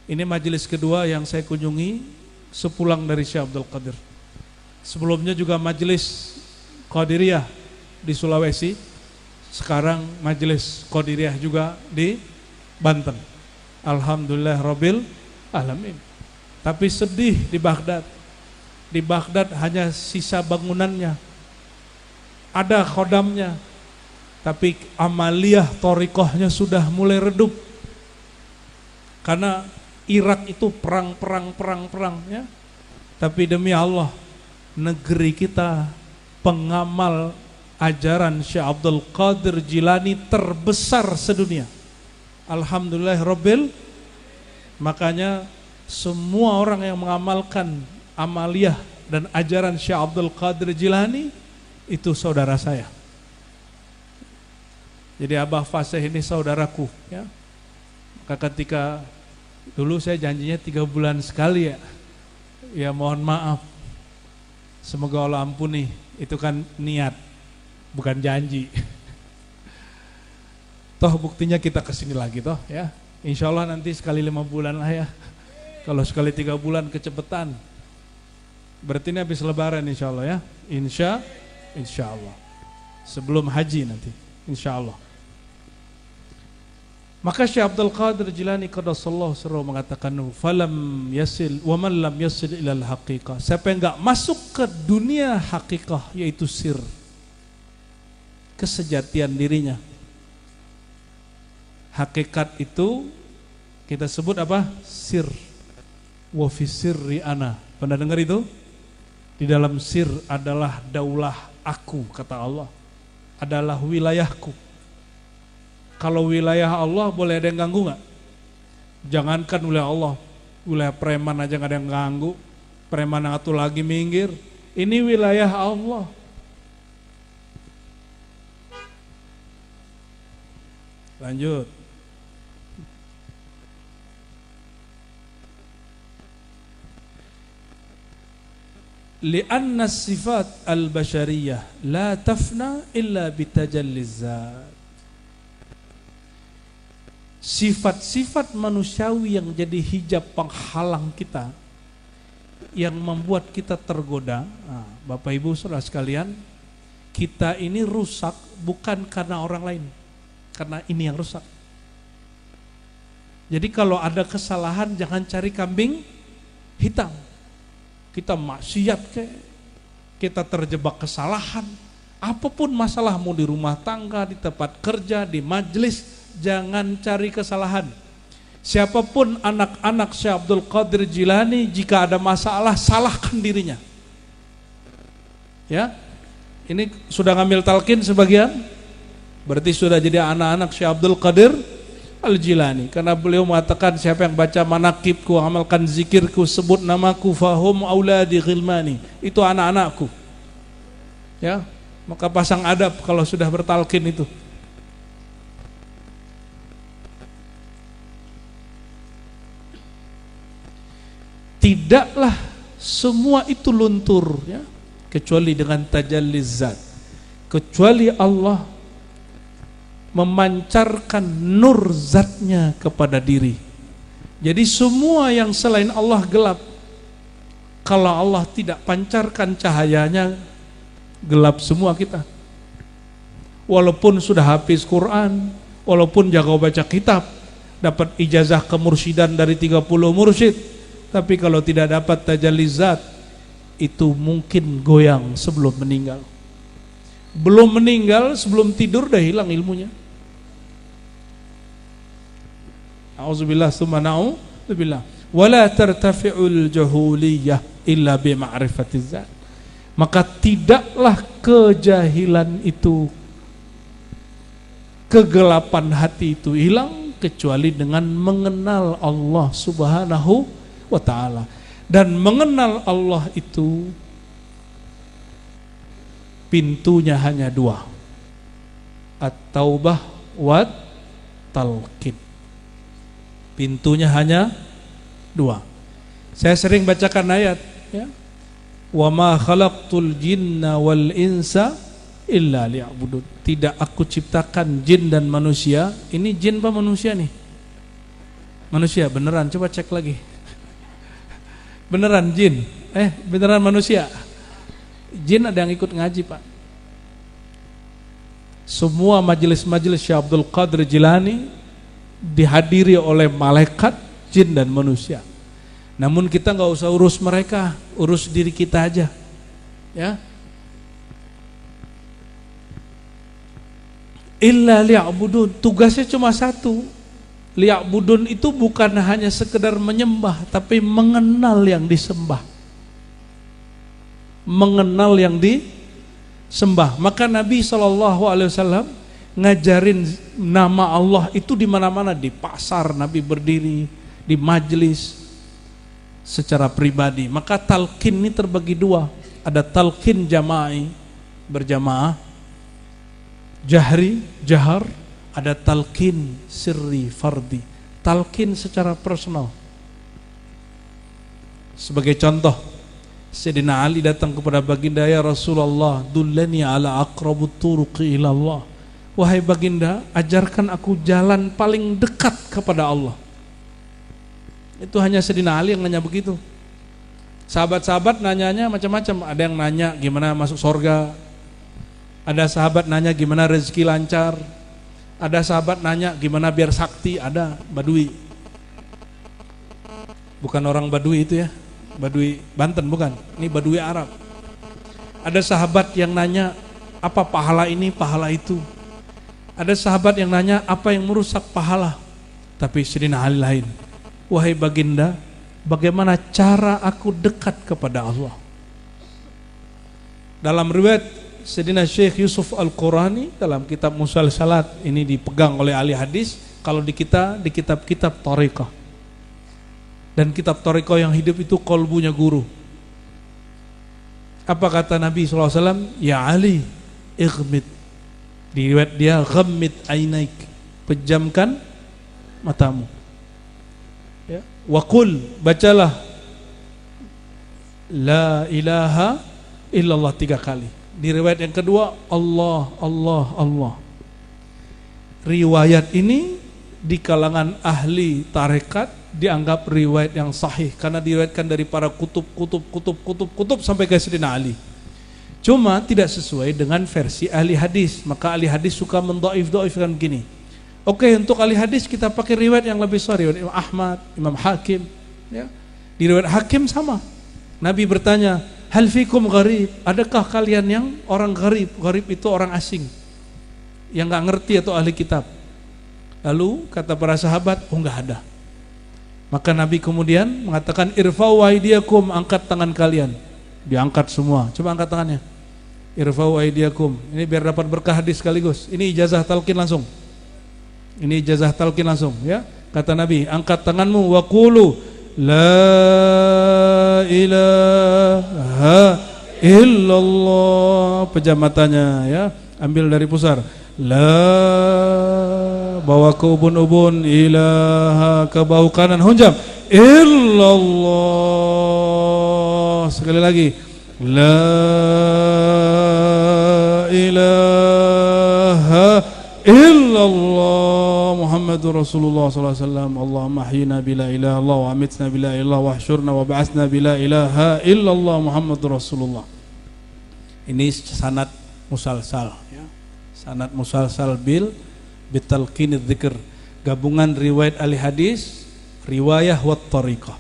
Speaker 1: Ini majelis kedua yang saya kunjungi sepulang dari Syekh Abdul Qadir. Sebelumnya juga majelis Qadiriyah di Sulawesi. Sekarang majelis Qadiriyah juga di Banten. Alhamdulillah Rabbil Alamin. Tapi sedih di Baghdad. Di Baghdad hanya sisa bangunannya. Ada khodamnya, tapi amaliyah thoriqahnya sudah mulai redup. Karena Irak itu perang ya. Tapi demi Allah, negeri kita pengamal ajaran Syekh Abdul Qadir Jilani terbesar sedunia. Alhamdulillah Rabbil. Makanya semua orang yang mengamalkan amaliyah dan ajaran Syekh Abdul Qadir Jilani itu saudara saya. Jadi Abah Fasih ini saudaraku ya. Maka ketika dulu saya janjinya 3 bulan sekali ya. Ya mohon maaf. Semoga Allah ampuni. Itu kan niat, bukan janji. Toh buktinya kita kesini lagi toh ya. Insya Allah nanti sekali 5 bulan lah ya. Kalau sekali 3 bulan kecepetan. Berarti ini habis lebaran insya Allah ya. Insya Allah. Sebelum haji nanti. Insya Allah. Maka Syekh Abdul Qadir Jilani qaddasallahu sirrahu mengatakan, falam yasil wa man lam yasil ilal haqiqah. Siapa yang enggak masuk ke dunia hakikah, yaitu sir, kesejatian dirinya. Hakikat itu kita sebut apa? Sir. Wa fi sirri ana. Pernah dengar itu? Di dalam sir adalah daulah aku, kata Allah. Adalah wilayahku. Kalau wilayah Allah boleh ada yang ganggu gak? Jangankan wilayah Allah, wilayah preman aja gak ada yang ganggu. Preman yang satu lagi minggir. Ini wilayah Allah. Lanjut. Lianna sifat al-bashariyah la tafna illa bitajalliz zat. Sifat-sifat manusiawi yang jadi hijab penghalang kita, yang membuat kita tergoda. Bapak Ibu saudara sekalian, kita ini rusak bukan karena orang lain, karena ini yang rusak. Jadi kalau ada kesalahan jangan cari kambing hitam. Kita maksiat kita terjebak kesalahan, apapun masalahmu di rumah tangga, di tempat kerja, di majelis, jangan cari kesalahan. Siapapun anak-anak Syekh Abdul Qadir Jilani, jika ada masalah salahkan dirinya. Ya, ini sudah ngambil talqin sebagian, berarti sudah jadi anak-anak Syekh Abdul Qadir Al-Jilani, karena beliau mengatakan siapa yang baca manakibku, amalkan zikirku, sebut namaku, fahum auladi ghilmani, itu anak-anakku. Ya, maka pasang adab kalau sudah bertalqin itu. Tidaklah semua itu luntur ya, kecuali dengan tajalliz zat, kecuali Allah memancarkan nur zatnya kepada diri. Jadi semua yang selain Allah gelap. Kalau Allah tidak pancarkan cahayanya, gelap semua kita. Walaupun sudah hafiz Quran, walaupun jago baca kitab, dapat ijazah kemursidan dari 30 mursyid, tapi kalau tidak dapat tajalli zat, itu mungkin goyang sebelum meninggal. Belum meninggal, sebelum tidur dah hilang ilmunya. A'udzubillah tsumma na'udzubillah. Wala tartafi'ul jahuliyah illa bi ma'rifatiz zat. Maka tidaklah kejahilan itu, kegelapan hati itu hilang kecuali dengan mengenal Allah Subhanahu wa ta'ala. Dan mengenal Allah itu pintunya hanya dua, at-taubah wa talqin. Pintunya hanya dua. Saya sering bacakan ayat, ya. Wa ma khalaqtul jinna wal insa illa liya'budun. Tidak aku ciptakan jin dan manusia. Ini jin apa manusia nih? Manusia beneran, coba cek lagi. Beneran jin? Beneran manusia? Jin ada yang ikut ngaji, Pak. Semua majelis-majelis Syekh Abdul Qadir Jilani dihadiri oleh malaikat, jin dan manusia. Namun kita nggak usah urus mereka, urus diri kita aja, ya. Illa liya'budun, tugasnya cuma satu. Liya'budun itu bukan hanya sekedar menyembah, tapi mengenal yang disembah. Mengenal yang disembah. Maka Nabi SAW ngajarin nama Allah itu di mana-mana, di pasar Nabi berdiri, di majelis, secara pribadi. Maka talqin ini terbagi dua. Ada talqin jama'i, berjamaah, jahri, jahar. Ada talqin sirri, fardi, talqin secara personal. Sebagai contoh, Sayyidina Ali datang kepada baginda, ya Rasulullah, dullani ala aqrabut turuqi ila Allah. Wahai baginda, ajarkan aku jalan paling dekat kepada Allah. Itu hanya Sayyidina Ali yang nanya begitu. Sahabat-sahabat nanyanya macam-macam. Ada yang nanya gimana masuk surga. Ada sahabat nanya gimana rezeki lancar. Ada sahabat nanya gimana biar sakti. Ada Badui. Bukan orang Badui itu ya, Badui Banten bukan. Ini Badui Arab. Ada sahabat yang nanya apa pahala ini, pahala itu. Ada sahabat yang nanya apa yang merusak pahala. Tapi Sayyidina Ali lain. Wahai baginda, bagaimana cara aku dekat kepada Allah? Dalam riwayat Sayyidina Syekh Yusuf Al-Qurani dalam kitab Musalsalat, ini dipegang oleh ahli hadis. Kalau di kita, di kitab-kitab Thariqah. Dan kitab Thariqah yang hidup itu kolbunya guru. Apa kata Nabi SAW? Ya Ali, ighmid. Di riwayat dia, ghammid ainaik, pejamkan matamu. Ya. Wa qul, bacalah la ilaha illallah 3 kali. Di riwayat yang kedua, Allah, Allah, Allah. Riwayat ini di kalangan ahli tarekat dianggap riwayat yang sahih karena diriwayatkan dari para kutub sampai ke Sayyidina Ali. Cuma tidak sesuai dengan versi ahli hadis. Maka ahli hadis suka mendoifkan begini. Oke, untuk ahli hadis kita pakai riwayat yang lebih sahih, Imam Ahmad, Imam Hakim, ya. Di riwayat Hakim sama. Nabi bertanya, hal fikum gharib, adakah kalian yang orang gharib? Gharib itu orang asing yang gak ngerti atau ahli kitab. Lalu kata para sahabat, oh gak ada. Maka Nabi kemudian mengatakan, irfa'u aydiyakum, angkat tangan kalian. Diangkat semua, coba angkat tangannya. Irfa'u aydiyakum, ini biar dapat berkah hadis sekaligus. Ini ijazah talqin langsung. Ini ijazah talqin langsung, ya. Kata Nabi, angkat tanganmu, wa qulu la ilaha illallah. Pejam matanya, ya. Ambil dari pusar. La, bawa ke ubun-ubun, ilaha ke bahu kanan, hunjam. Illallah. Sekali lagi. La ilaha illallah Muhammad Muhammadur Rasulullah sallallahu alaihi wasallam. Allahumma ahyina bila ilaha illallah wa amitna bila ilaha illallah wa ahsyurna wa ba'atsna bila ilaha illallah Muhammadur Rasulullah. Ini sanad musalsal ya. Sanad musalsal bitalqinidz dzikr, gabungan riwayat ahli hadis, riwayah wa thariqah.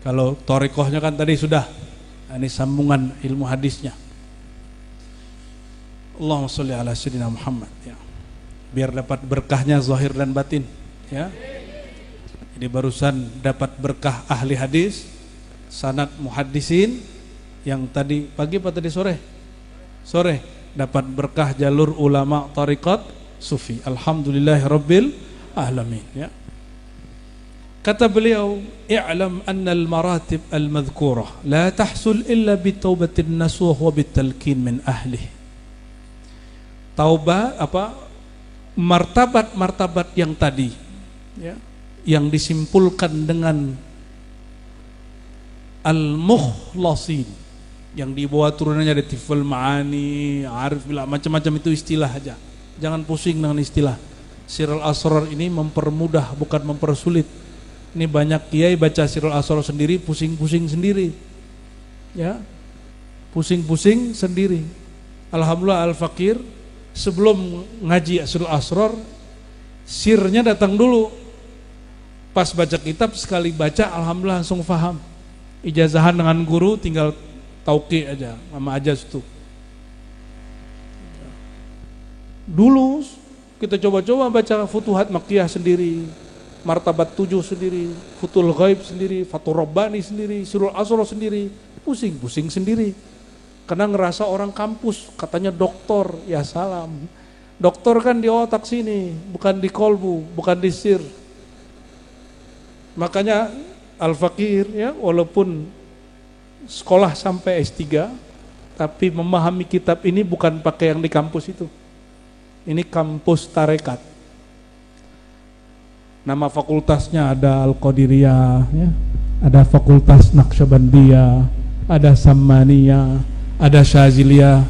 Speaker 1: Kalau thariqahnya kan tadi sudah, ini sambungan ilmu hadisnya. Allahumma sholli ala sayyidina Muhammad ya. Biar dapat berkahnya zahir dan batin ya. Jadi barusan dapat berkah ahli hadis, sanad muhaddisin, yang tadi pagi apa tadi sore? Sore dapat berkah jalur ulama tariqat sufi. Alhamdulillahirabbil alamin ya. Kata beliau, i'lam anna al-maratib al-madhkurah la tahsul illa bi taubatin nasuh wa bitalqin min ahlihi. Taubat martabat-martabat yang tadi ya, yang disimpulkan dengan al-mukhlasin, yang dibawa turunannya dari tiful ma'ani, arif billah, macam-macam itu istilah aja. Jangan pusing dengan istilah. Sirul Asrar ini mempermudah bukan mempersulit. Ini banyak kiai baca Sirul Asrar sendiri pusing-pusing sendiri. Ya. Pusing-pusing sendiri. Alhamdulillah Al-Fakir sebelum ngaji Sirul Asrar, sirnya datang dulu. Pas baca kitab sekali baca alhamdulillah langsung paham. Ijazahan dengan guru tinggal tauqi aja, sama aja itu. Dulu kita coba-coba baca Futuhat Makkiyah sendiri, Martabat 7 sendiri, Futul Ghaib sendiri, Fathur Rabbani sendiri, Sirul Asrar sendiri, pusing-pusing sendiri. Karena ngerasa orang kampus, katanya doktor, ya salam. Doktor kan di otak sini, bukan di kolbu, bukan di sir. Makanya Al-Fakir ya, walaupun sekolah sampai S3, tapi memahami kitab ini bukan pakai yang di kampus itu. Ini kampus tarekat. Nama fakultasnya ada Al-Qadiriyah ya, ada Fakultas Naqsyabandiyah, ada Sammaniyah, ada Syaziliyah,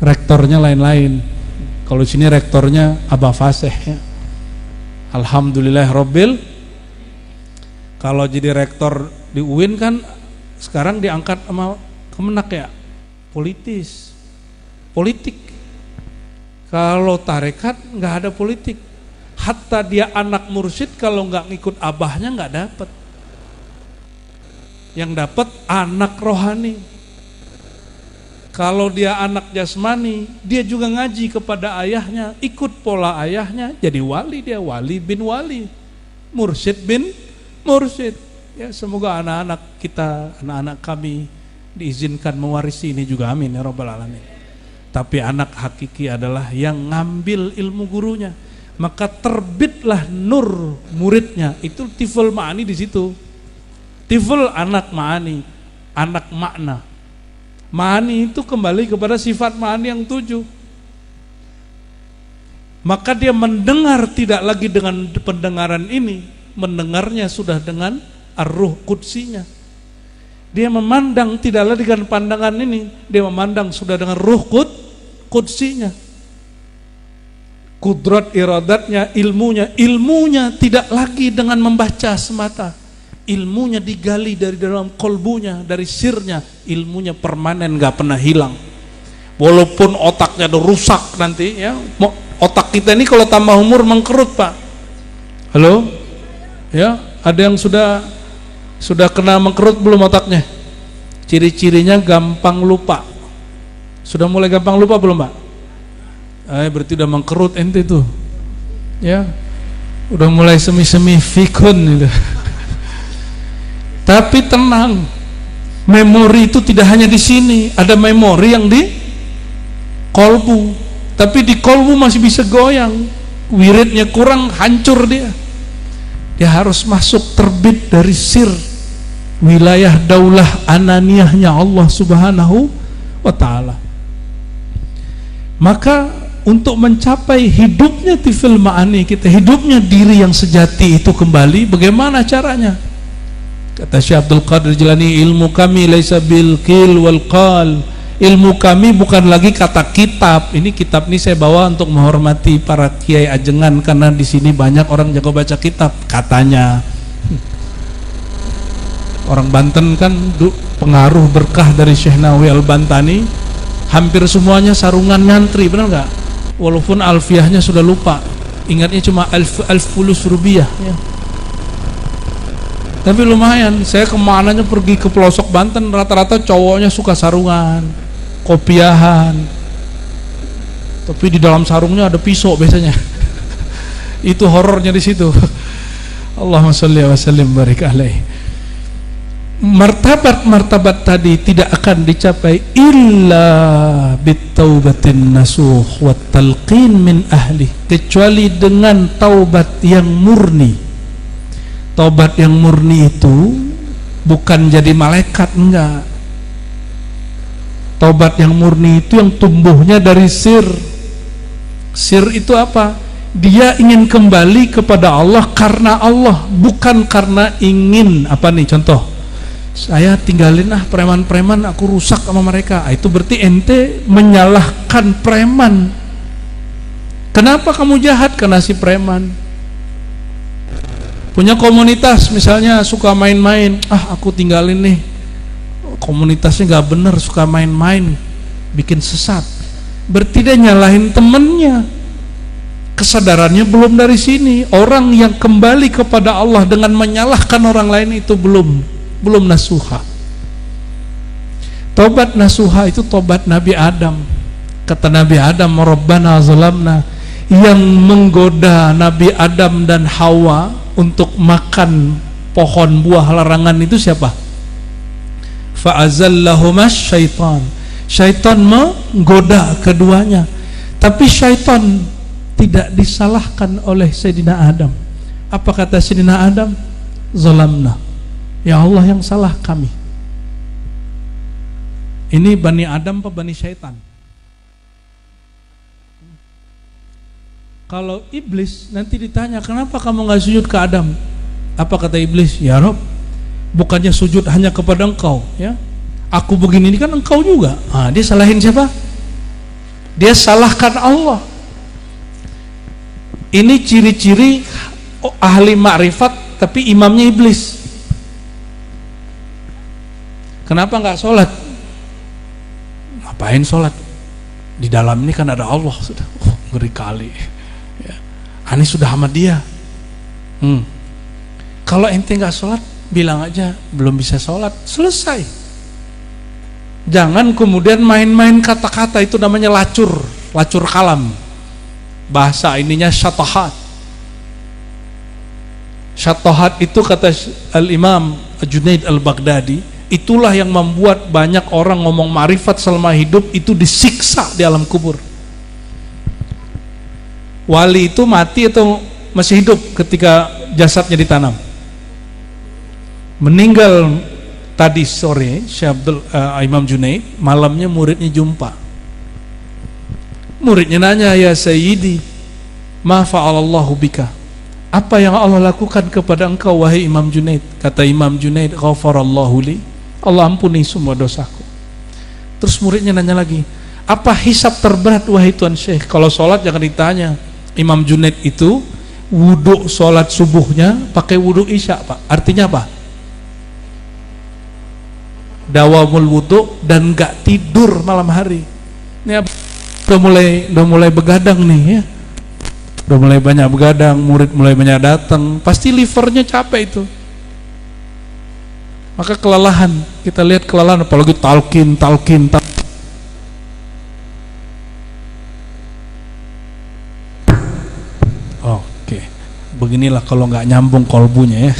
Speaker 1: rektornya lain-lain. Kalau sini rektornya Aba Fasih ya. Alhamdulillahirabbil. Kalau jadi rektor di UIN kan sekarang diangkat sama Kemenak ya, politik. Kalau tarekat nggak ada politik. Hatta dia anak mursyid kalau nggak ngikut abahnya nggak dapat. Yang dapat anak rohani. Kalau dia anak jasmani, dia juga ngaji kepada ayahnya, ikut pola ayahnya, jadi wali, dia wali bin wali, mursyid bin mursyid. Ya, semoga anak-anak kita, anak-anak kami diizinkan mewarisi ini juga, amin ya rabbal alamin. Tapi anak hakiki adalah yang ngambil ilmu gurunya, maka terbitlah nur muridnya. Itu tiful ma'ani di situ. Tiful anak ma'ani, anak makna. Ma'ani itu kembali kepada sifat ma'ani yang 7. Maka dia mendengar tidak lagi dengan pendengaran ini, mendengarnya sudah dengan ar-ruh qudsinya. Dia memandang tidak lagi dengan pandangan ini, dia memandang sudah dengan ruh qudsinya. Kudrat iradatnya, ilmunya tidak lagi dengan membaca semata. Ilmunya digali dari dalam kolbunya, dari sirnya. Ilmunya permanen, gak pernah hilang. Walaupun otaknya udah rusak nanti ya. Otak kita ini kalau tambah umur mengkerut, Pak. Halo? Ya, ada yang sudah kena mengkerut belum otaknya? Ciri-cirinya gampang lupa. Sudah mulai gampang lupa belum, Pak? Berarti udah mengkerut ente tuh. Ya. Udah mulai semi-semi fikun gitu. Tapi tenang. Memori itu tidak hanya di sini, ada memori yang di kolbu. Tapi di kolbu masih bisa goyang. Wiridnya kurang, hancur dia. Dia harus masuk terbit dari sir wilayah daulah ananiyahnya Allah Subhanahu wa ta'ala. Maka untuk mencapai hidupnya tifil ma'ani kita, hidupnya diri yang sejati itu kembali, bagaimana caranya? Kata Syekh Abdul Qadir Jilani, ilmu kami laisa bil qil wal qal,
Speaker 2: ilmu kami bukan lagi kata kitab. Ini kitab ini saya bawa untuk menghormati para kiai ajengan, karena di sini banyak orang jago baca kitab katanya. Orang Banten kan pengaruh berkah dari Syekh Nawawi Al-Bantani, hampir semuanya sarungan ngantri, benar nggak? Walaupun alfiahnya sudah lupa, ingatnya cuma alfulus rubiah ya. Tapi lumayan, saya kemananya pergi ke pelosok Banten, rata-rata cowoknya suka sarungan, kopiahan, tapi di dalam sarungnya ada pisau biasanya. Itu horornya di situ. Allahumma sholli wa sallim barik alaih. Martabat-martabat tadi tidak akan dicapai illa bitaubatin nasuh wa talqin min ahli, kecuali dengan taubat yang murni. Taubat yang murni itu bukan jadi malaikat, enggak. Taubat yang murni itu yang tumbuhnya dari sir. Sir itu apa? Dia ingin kembali kepada Allah karena Allah, bukan karena ingin apa nih contoh. Saya tinggalin preman-preman, aku rusak sama mereka. Itu berarti ente menyalahkan preman. Kenapa kamu jahat? Karena si preman. Punya komunitas misalnya suka main-main, aku tinggalin nih, komunitasnya gak bener, suka main-main, bikin sesat. Berarti dia nyalahin temennya. Kesadarannya belum dari sini. Orang yang kembali kepada Allah dengan menyalahkan orang lain itu belum nasuha. Tobat nasuha itu tobat Nabi Adam. Kata Nabi Adam, Rabbana zalamna, yang menggoda Nabi Adam dan Hawa untuk makan pohon buah larangan itu siapa? Fa'azallahumas syaitan. Syaitan menggoda keduanya. Tapi syaitan tidak disalahkan oleh Sayyidina Adam. Apa kata Sayyidina Adam? Zalamna, ya Allah yang salah kami. Ini Bani Adam apa Bani Syaitan? Kalau iblis nanti ditanya, kenapa kamu gak sujud ke Adam? Apa kata iblis? Ya Rob, bukannya sujud hanya kepada engkau ya, aku begini ini kan engkau juga. Dia salahin siapa? Dia salahkan Allah. Ini ciri-ciri ahli makrifat tapi imamnya iblis. Kenapa gak sholat? Ngapain sholat? Di dalam ini kan ada Allah sudah. Ngeri kali. Ani sudah sama dia. Kalau ente nggak sholat, bilang aja belum bisa sholat, selesai. Jangan kemudian main-main kata-kata, itu namanya lacur kalam. Bahasa ininya syatahat. Syatahat itu kata Al-Imam Junaid Al-Baghdadi, itulah yang membuat banyak orang ngomong ma'rifat selama hidup itu disiksa di alam kubur. Wali itu mati atau masih hidup ketika jasadnya ditanam? Meninggal tadi sore Imam Junaid, malamnya muridnya jumpa. Muridnya nanya, ya Sayyidi, ma fa'alallahu bika, apa yang Allah lakukan kepada engkau wahai Imam Junaid? Kata Imam Junaid, ghafarallahu li, Allah ampuni semua dosaku. Terus muridnya nanya lagi, apa hisab terberat wahai Tuan Syekh? Kalau sholat jangan ditanya. Imam Junaid itu wudhu sholat subuhnya pakai wudhu isya, Pak. Artinya apa? Dawamul wudhu dan gak tidur malam hari. Ini udah mulai begadang nih ya. Udah mulai banyak begadang, murid mulai banyak datang, pasti livernya capek itu. Maka kelelahan, kita lihat kelelahan apalagi talqin. Beginilah kalau nggak nyambung kolbunya ya.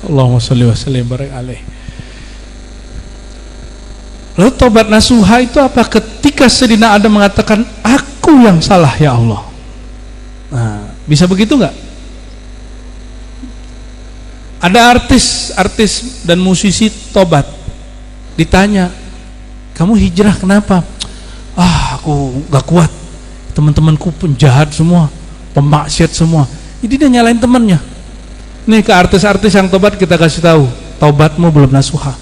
Speaker 2: Allahumma sholli wa sallim barik alaih. Lalu tobat nasuha itu apa? Ketika Sayyidina Adam mengatakan, aku yang salah ya Allah. Nah, bisa begitu nggak? Ada artis dan musisi tobat, ditanya, kamu hijrah kenapa? Aku nggak kuat, teman-temanku penjahat semua, pemaksiat semua. Jadi dia nyalain temannya. Nih ke artis-artis yang tobat kita kasih tahu, tobatmu belum nasuha.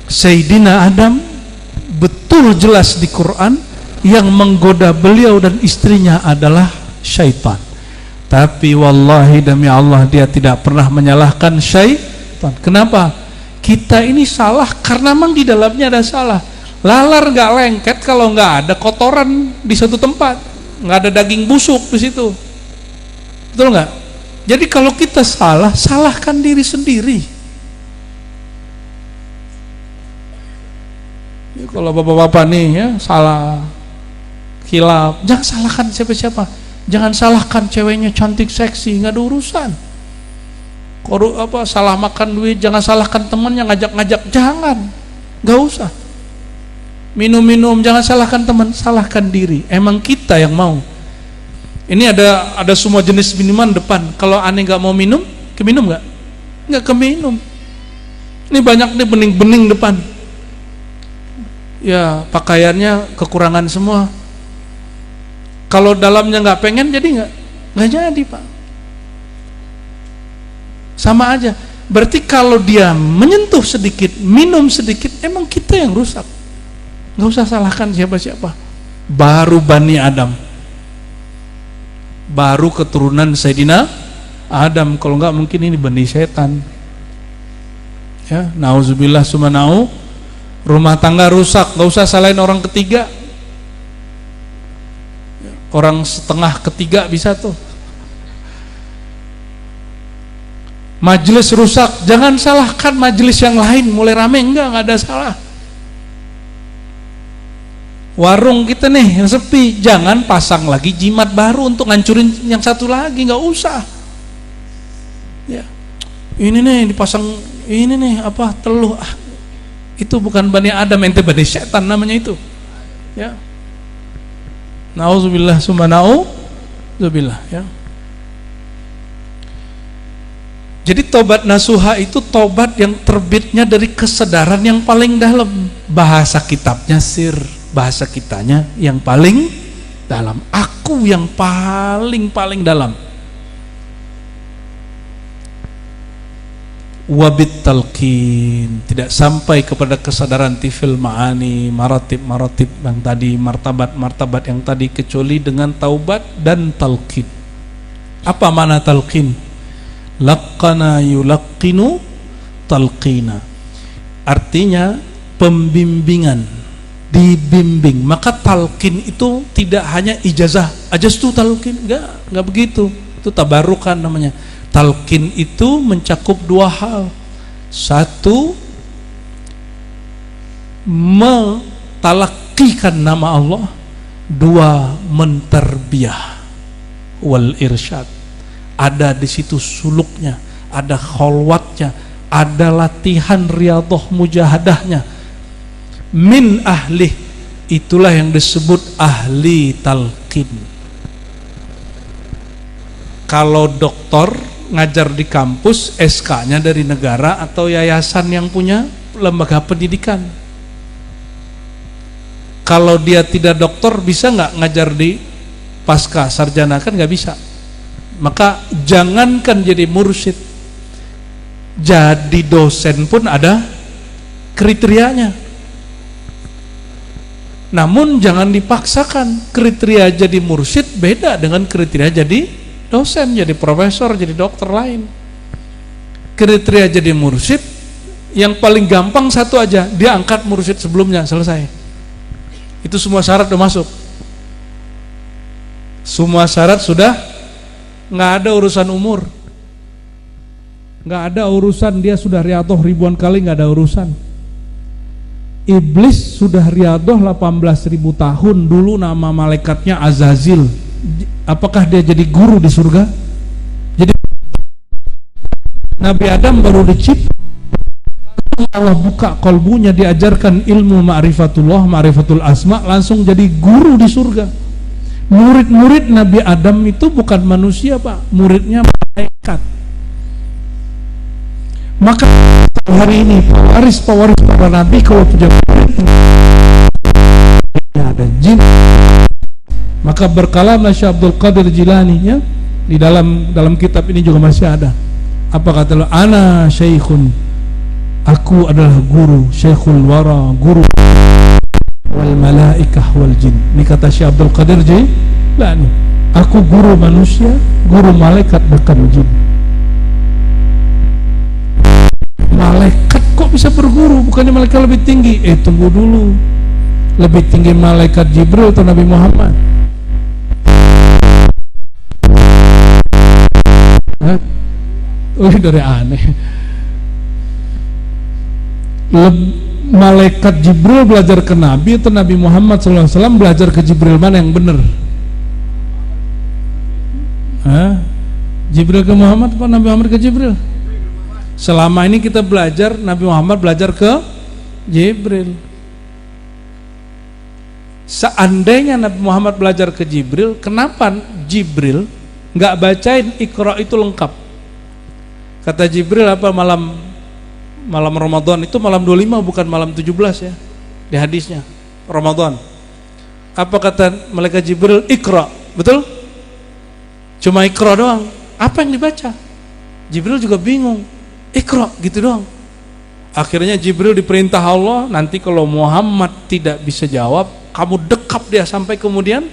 Speaker 2: Sayyidina Adam betul jelas di Quran yang menggoda beliau dan istrinya adalah syaitan. Tapi wallahi demi Allah dia tidak pernah menyalahkan syaitan. Kenapa? Kita ini salah karena memang di dalamnya ada salah. Lalar nggak lengket kalau nggak ada kotoran di satu tempat, nggak ada daging busuk di situ. Betul nggak? Jadi kalau kita salah, salahkan diri sendiri. Ya, kalau bapak-bapak nih ya salah khilaf, jangan salahkan siapa-siapa. Jangan salahkan ceweknya cantik seksi, nggak ada urusan. Salah makan duit, jangan salahkan temannya ngajak-ngajak, jangan, nggak usah. Minum-minum, jangan salahkan teman, salahkan diri. Emang kita yang mau. Ini ada semua jenis minuman depan. Kalau aneh nggak mau minum, keminum nggak? Nggak keminum. Ini banyak nih bening-bening depan. Ya pakaiannya kekurangan semua. Kalau dalamnya nggak pengen, jadi nggak jadi pak. Sama aja. Berarti kalau dia menyentuh sedikit, minum sedikit, emang kita yang rusak. Nggak usah salahkan siapa-siapa. Baru Bani Adam, baru keturunan Sayyidina Adam. Kalau nggak mungkin ini Bani Setan. Ya, nauzubillah sumanau. Rumah tangga rusak, nggak usah salahin orang ketiga. Orang setengah ketiga bisa tuh. Majelis rusak, jangan salahkan majelis yang lain. Mulai rame, enggak ada salah. Warung kita nih yang sepi, jangan pasang lagi jimat baru untuk ngancurin yang satu lagi, nggak usah. Ya, ini nih dipasang, ini nih apa teluh, itu bukan Bani Adam, ente Bani Setan namanya itu. Ya, nauzubillah sumanauzubillah. Ya. Jadi tobat nasuha itu tobat yang terbitnya dari kesadaran yang paling dalam. Bahasa kitabnya sir, bahasa kitanya yang paling dalam. Aku yang paling dalam. Wabit talqin, tidak sampai kepada kesadaran tifil ma'ani, maratib yang tadi, martabat yang tadi, kecuali dengan taubat dan talqin. Apa makna talqin? Laqana yulaqqinu talqina, artinya pembimbingan, dibimbing. Maka talqin itu tidak hanya ijazah, ajaztu talqin, enggak begitu. Itu tabarukan namanya. Talqin itu mencakup dua hal. Satu, mentalakikan nama Allah. Dua, menterbiah wal irsyad. Ada di situ suluknya, ada kholwatnya, ada latihan riyadhah mujahadahnya. Min ahlih, itulah yang disebut ahli talqin. Kalau doktor ngajar di kampus, SK-nya dari negara atau yayasan yang punya lembaga pendidikan. Kalau dia tidak doktor, bisa nggak ngajar di pasca sarjana? Kan nggak bisa. Maka jangankan jadi mursyid, jadi dosen pun ada kriterianya. Namun jangan dipaksakan. Kriteria jadi mursyid beda dengan kriteria jadi dosen, jadi profesor, jadi dokter lain. Kriteria jadi mursyid yang paling gampang satu aja, dia angkat mursyid sebelumnya, selesai. Itu semua syarat udah masuk. Semua syarat sudah, nggak ada urusan umur, nggak ada urusan dia sudah riyadhah ribuan kali, nggak ada urusan. Iblis sudah riyadhah 18.000 tahun, dulu nama malaikatnya Azazil. Apakah dia jadi guru di surga? Jadi Nabi Adam baru dicipta, Allah buka kolbunya, diajarkan ilmu ma'rifatullah, ma'rifatul asma, langsung jadi guru di surga. Murid-murid Nabi Adam itu bukan manusia pak, muridnya malaikat. Maka hari ini pewaris para nabi kalau punya murid ada jin. Maka berkalamlah Syekh Abdul Qadir Jilani ya, di dalam kitab ini juga masih ada. Apa kata lo? Ana syaikhun Aku adalah guru, Syekhul Wara, guru wal malaikah wal jin. Ini kata Syekh Abdul Qadir Jailani. Aku guru manusia, guru malaikat bahkan jin. Malaikat kok bisa berguru? Bukannya malaikat lebih tinggi? Tunggu dulu. Lebih tinggi malaikat Jibril atau Nabi Muhammad? Dari aneh. Malaikat Jibril belajar ke Nabi atau Nabi Muhammad SAW belajar ke Jibril? Mana yang benar? Jibril ke Muhammad atau Nabi Muhammad ke Jibril? Selama ini kita belajar Nabi Muhammad belajar ke Jibril. Seandainya Nabi Muhammad belajar ke Jibril, kenapa Jibril nggak bacain Iqra itu lengkap? Kata Jibril apa, malam Ramadan itu malam 25 bukan malam 17 ya, di hadisnya Ramadan. Apa kata malaikat Jibril? Iqra, betul? Cuma Iqra doang. Apa yang dibaca? Jibril juga bingung. Iqra gitu doang. Akhirnya Jibril diperintah Allah, nanti kalau Muhammad tidak bisa jawab, kamu dekap dia sampai kemudian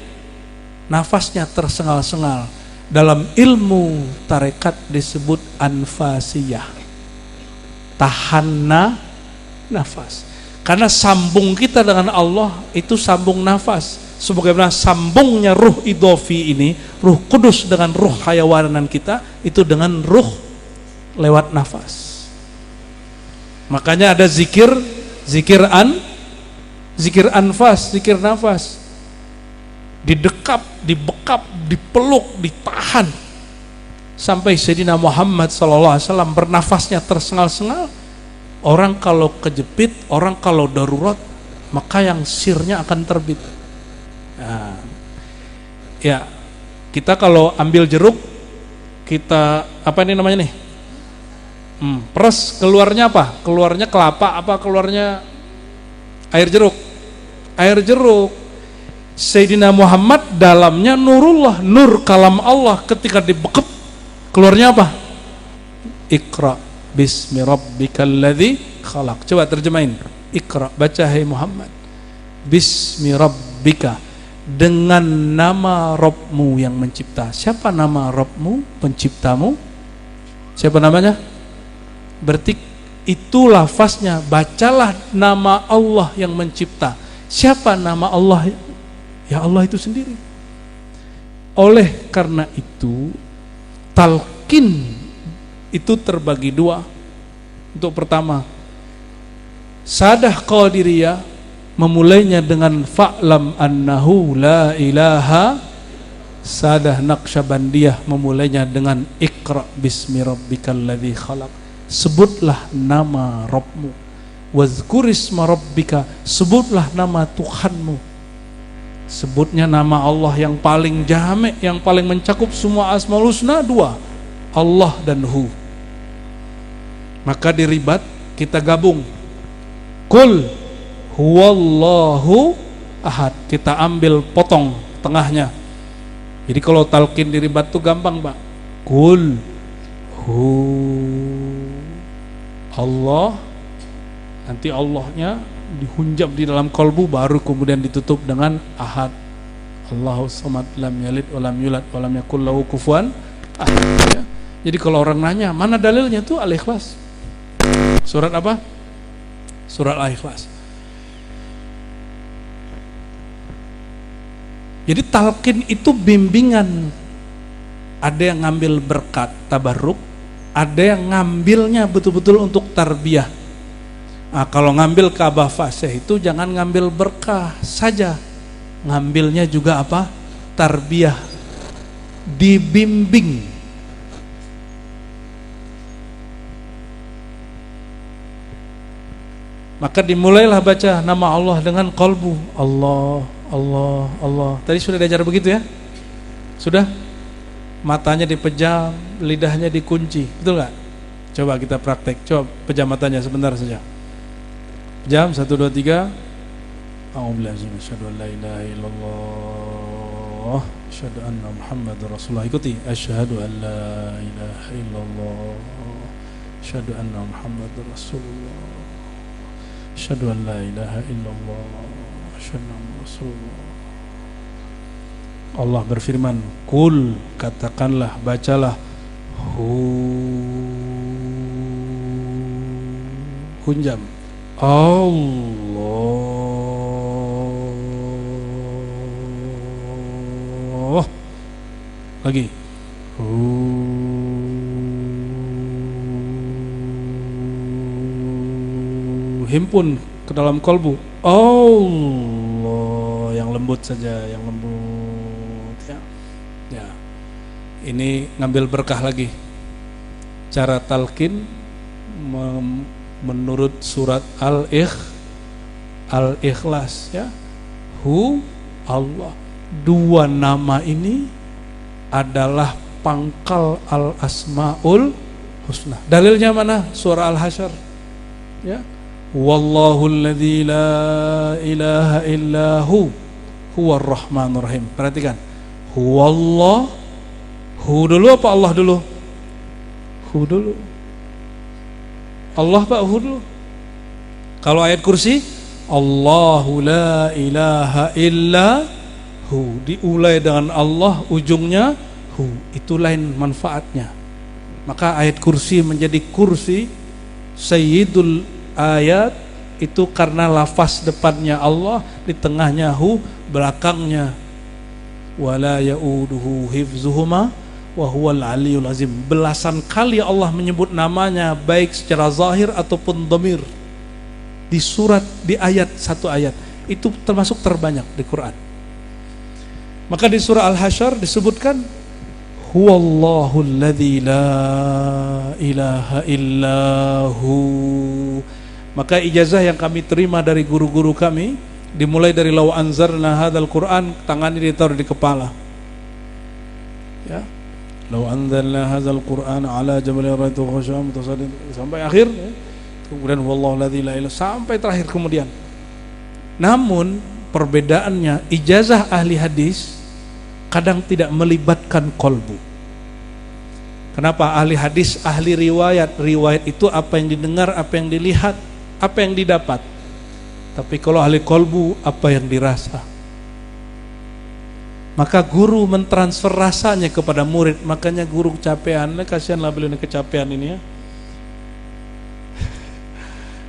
Speaker 2: nafasnya tersengal-sengal. Dalam ilmu tarekat disebut anfasiyah, tahan nafas. Karena sambung kita dengan Allah itu sambung nafas. Sebagaimana sambungnya ruh idhofi ini, ruh kudus dengan ruh hayawanan kita, itu dengan ruh lewat nafas. Makanya ada zikir anfas, zikir nafas. Didekap, dibekap, dipeluk, ditahan sampai Sayyidina Muhammad SAW bernafasnya tersengal-sengal. Orang kalau kejepit, orang kalau darurat, maka yang sirnya akan terbit. Nah, ya, kita kalau ambil jeruk, kita apa ini namanya nih? Peres, keluarnya apa? Keluarnya kelapa, apa keluarnya air jeruk? Air jeruk. Sayyidina Muhammad dalamnya nurullah, nur kalam Allah. Ketika dibekep, keluarnya apa? Iqra bismi rabbikal ladzi khalaq. Coba terjemahin. Iqra, baca hai Muhammad. Bismi rabbika, dengan nama Rabbmu yang mencipta. Siapa nama Rabbmu, penciptamu? Siapa namanya? Berarti itu lafaznya, bacalah nama Allah yang mencipta. Siapa nama Allah? Ya Allah itu sendiri. Oleh karena itu, talqin itu terbagi dua. Untuk pertama, sadah qadiriyah memulainya dengan fa'lam annahu la ilaha. Sadah naqsyabandiyah memulainya dengan iqra bismi rabbikal ladzi khalaq. Sebutlah nama Rabbmu. Wazkurisma rabbika, sebutlah nama Tuhanmu. Sebutnya nama Allah yang paling jami', yang paling mencakup semua asmaul husna, dua, Allah dan Hu. Maka di ribat kita gabung, Qul huwallahu ahad, kita ambil potong tengahnya. Jadi kalau talqin di ribat itu gampang Pak. Qul hu Allah, nanti Allahnya dihunjam di dalam kolbu, baru kemudian ditutup dengan ahad. Allahu samad, lam yalid wa lam yulad wa lam yakul lahu kufuwan ahad. Ya. Jadi kalau orang nanya mana dalilnya, tuh Al-Ikhlas. Surat apa? Surat Al-Ikhlas. Jadi talqin itu bimbingan. Ada yang ngambil berkat tabarruk, ada yang ngambilnya betul-betul untuk tarbiyah. Nah, kalau ngambil Ka'bah Fasih itu jangan ngambil berkah saja, ngambilnya juga apa? Tarbiyah, dibimbing. Maka dimulailah baca nama Allah dengan qalbu. Allah, Allah, Allah. Tadi sudah diajar begitu ya? Sudah? Matanya dipejam, lidahnya dikunci, betul nggak? Coba kita praktek. Coba pejam matanya sebentar saja. Jam 1, 2, 3. A'udzubillahi minasyaitonir rajim. La ilaha illallah, asyhadu anna Muhammadar Rasulullah. Ikuti. Asyhadu an la ilaha illallah,
Speaker 1: Asyhadu anna Muhammadar Rasulullah. Asyhadu an la ilaha illallah. Asyhadu anna Rasulullah. Allah berfirman, "Qul," katakanlah, bacalah, hunjam, Allah. Lagi. Himpun ke dalam kolbu. Allah, yang lembut saja, yang lembut ya. Ya. Ini ngambil berkah lagi. Cara talqin menurut surat Al-Ikhlas ya. Allah. Dua nama ini adalah pangkal al-asmaul husna. Dalilnya mana? Surah Al-Hasyr. Ya. Wallahu alladzi la ilaha illahu huwar rahmanur rahim. Perhatikan. Huwallah. Hu dulu apa Allah dulu? Hu dulu. Allah Pak, hu dulu. Kalau ayat kursi, Allahu la ilaha illahu, diulai dengan Allah, ujungnya hu, itu lain manfaatnya. Maka ayat kursi menjadi kursi sayyidul ayat itu karena lafaz depannya Allah, di tengahnya hu, belakangnya wala yauduhu hifzuhuma wa huwal aliyul azim. Belasan kali Allah menyebut namanya baik secara zahir ataupun dhamir di surat, di ayat, satu ayat. Itu termasuk terbanyak di Quran. Maka di surah Al-Hasyr disebutkan huwallahu alladzi la ilaha illahu. Maka ijazah yang kami terima dari guru-guru kami dimulai dari law anzarna hadzal Quran, tangannya ditaruh di kepala. Ya. Law anzalna hadzal Qur'an ala jabalin ra'aytu khashya'an mutasaddian sampai akhir ya. Kemudian wallahu alladzi la ilaha sampai terakhir kemudian. Namun perbedaannya ijazah ahli hadis kadang tidak melibatkan kolbu. Kenapa? Ahli hadis, ahli riwayat. Riwayat itu apa yang didengar, apa yang dilihat, apa yang didapat. Tapi kalau ahli kolbu, apa yang dirasa. Maka guru mentransfer rasanya kepada murid. Makanya guru kecapean, kasihanlah beliau ini kecapean ini ya.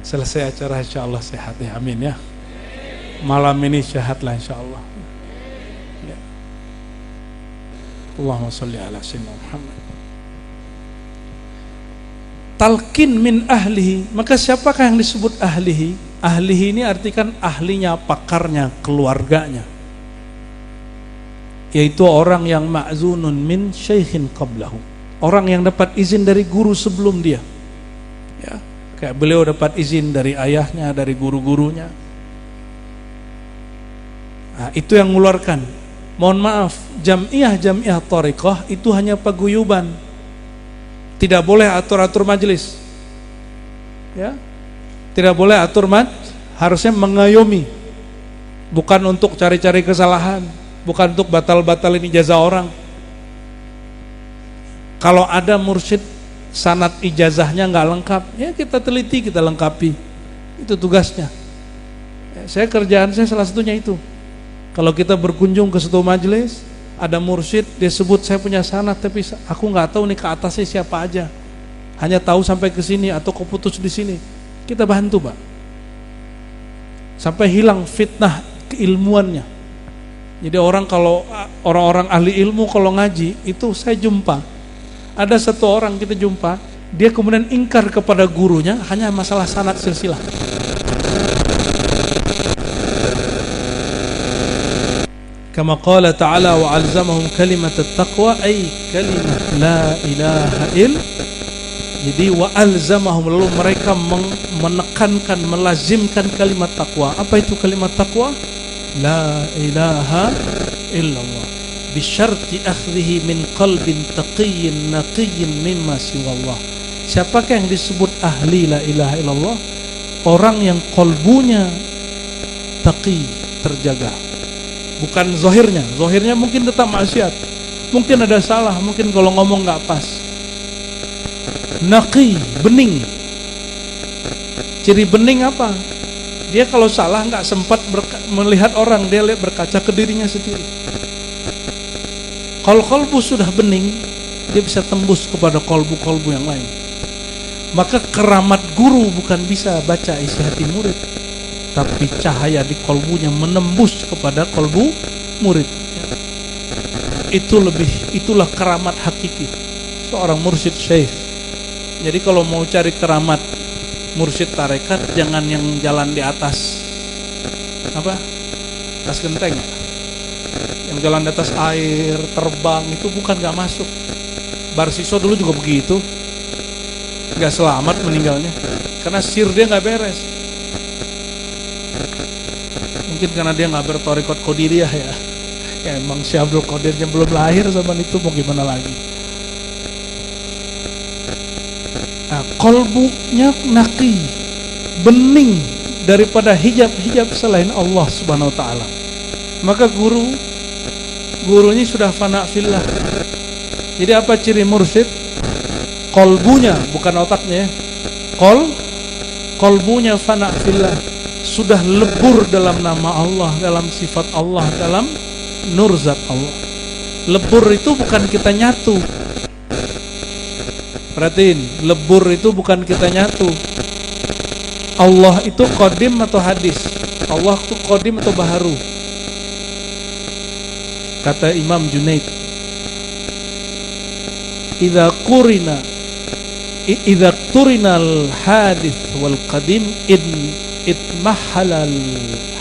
Speaker 1: Selesai acara insyaallah sehat ya, amin ya. Malam ini sehatlah insyaallah ya. Allahumma sholli ala sayyidina Muhammad. Talqin min ahlihi. Maka siapakah yang disebut ahlihi? Ahlihi ini artikan ahlinya, pakarnya, keluarganya, yaitu orang yang ma'zunun min syaikhin qablahu, orang yang dapat izin dari guru sebelum dia ya. Kayak beliau dapat izin dari ayahnya, dari guru-gurunya. Nah, itu yang mengeluarkan. Mohon maaf, jamiah thariqah itu hanya paguyuban. Tidak boleh atur-atur majelis. Ya. Tidak boleh atur harusnya mengayomi. Bukan untuk cari-cari kesalahan, bukan untuk batal-batalin ijazah orang. Kalau ada mursyid sanad ijazahnya nggak lengkap, ya kita teliti, kita lengkapi. Itu tugasnya. Ya, kerjaan saya salah satunya itu. Kalau kita berkunjung ke suatu majelis, ada mursyid, dia sebut saya punya sanad, tapi aku nggak tahu nih ke atasnya siapa aja. Hanya tahu sampai ke sini atau keputus di sini. Kita bantu, Pak. Sampai hilang fitnah keilmuannya. Jadi orang-orang ahli ilmu kalau ngaji itu saya jumpa. Ada satu orang kita jumpa, dia kemudian ingkar kepada gurunya hanya masalah sanad silsilah. Kama qala ta'ala wa 'alzamahum kalimat at-taqwa ay kalimat la ilaha illallah. Jadi wa alzamahum, lalu mereka menekankan, melazimkan kalimat takwa. Apa itu kalimat takwa? La ilaha illallah. Bisyarti akhdhihi min qalbin taqiyyin naqiyyin mimma siwallah. Siapakah yang disebut ahli la ilaha illallah? Orang yang kolbunya taqi, terjaga. Bukan zahirnya. Zahirnya mungkin tetap maksiat, mungkin ada salah, mungkin kalau ngomong nggak pas.
Speaker 2: naqi, bening. Ciri bening apa? Dia kalau salah nggak sempat melihat orang, dia lihat berkaca ke dirinya sendiri. Kalau kolbu sudah bening, dia bisa tembus kepada kolbu-kolbu yang lain. Maka keramat guru bukan bisa baca isi hati murid, tapi cahaya di kolbunya menembus kepada kolbu murid. Itulah keramat hakiki seorang mursyid syekh. Jadi kalau mau cari keramat mursyid tarekat, jangan yang jalan di atas atas genteng, yang jalan di atas air terbang, itu bukan, gak masuk. Barsiso dulu juga begitu, gak selamat meninggalnya karena sir dia gak beres. Mungkin karena dia gak bertorikot qadiriyah ya. Emang Syekh Abdul Qadirnya belum lahir zaman itu, mau gimana lagi. Nah, kolbunya naqi, bening daripada hijab-hijab selain Allah Subhanahu wa taala. Maka gurunya sudah fana fillah. Jadi apa ciri mursyid? Kolbunya, bukan otaknya ya. Kolbunya fana fillah, sudah lebur dalam nama Allah, dalam sifat Allah, dalam nur zat Allah. Lebur itu bukan kita nyatu. Perhatiin, lebur itu bukan kita nyatu. Allah itu qadim atau hadis? Allah itu qadim atau baharu? Kata Imam Junaid, idza turinal hadis wal qadim itmahalal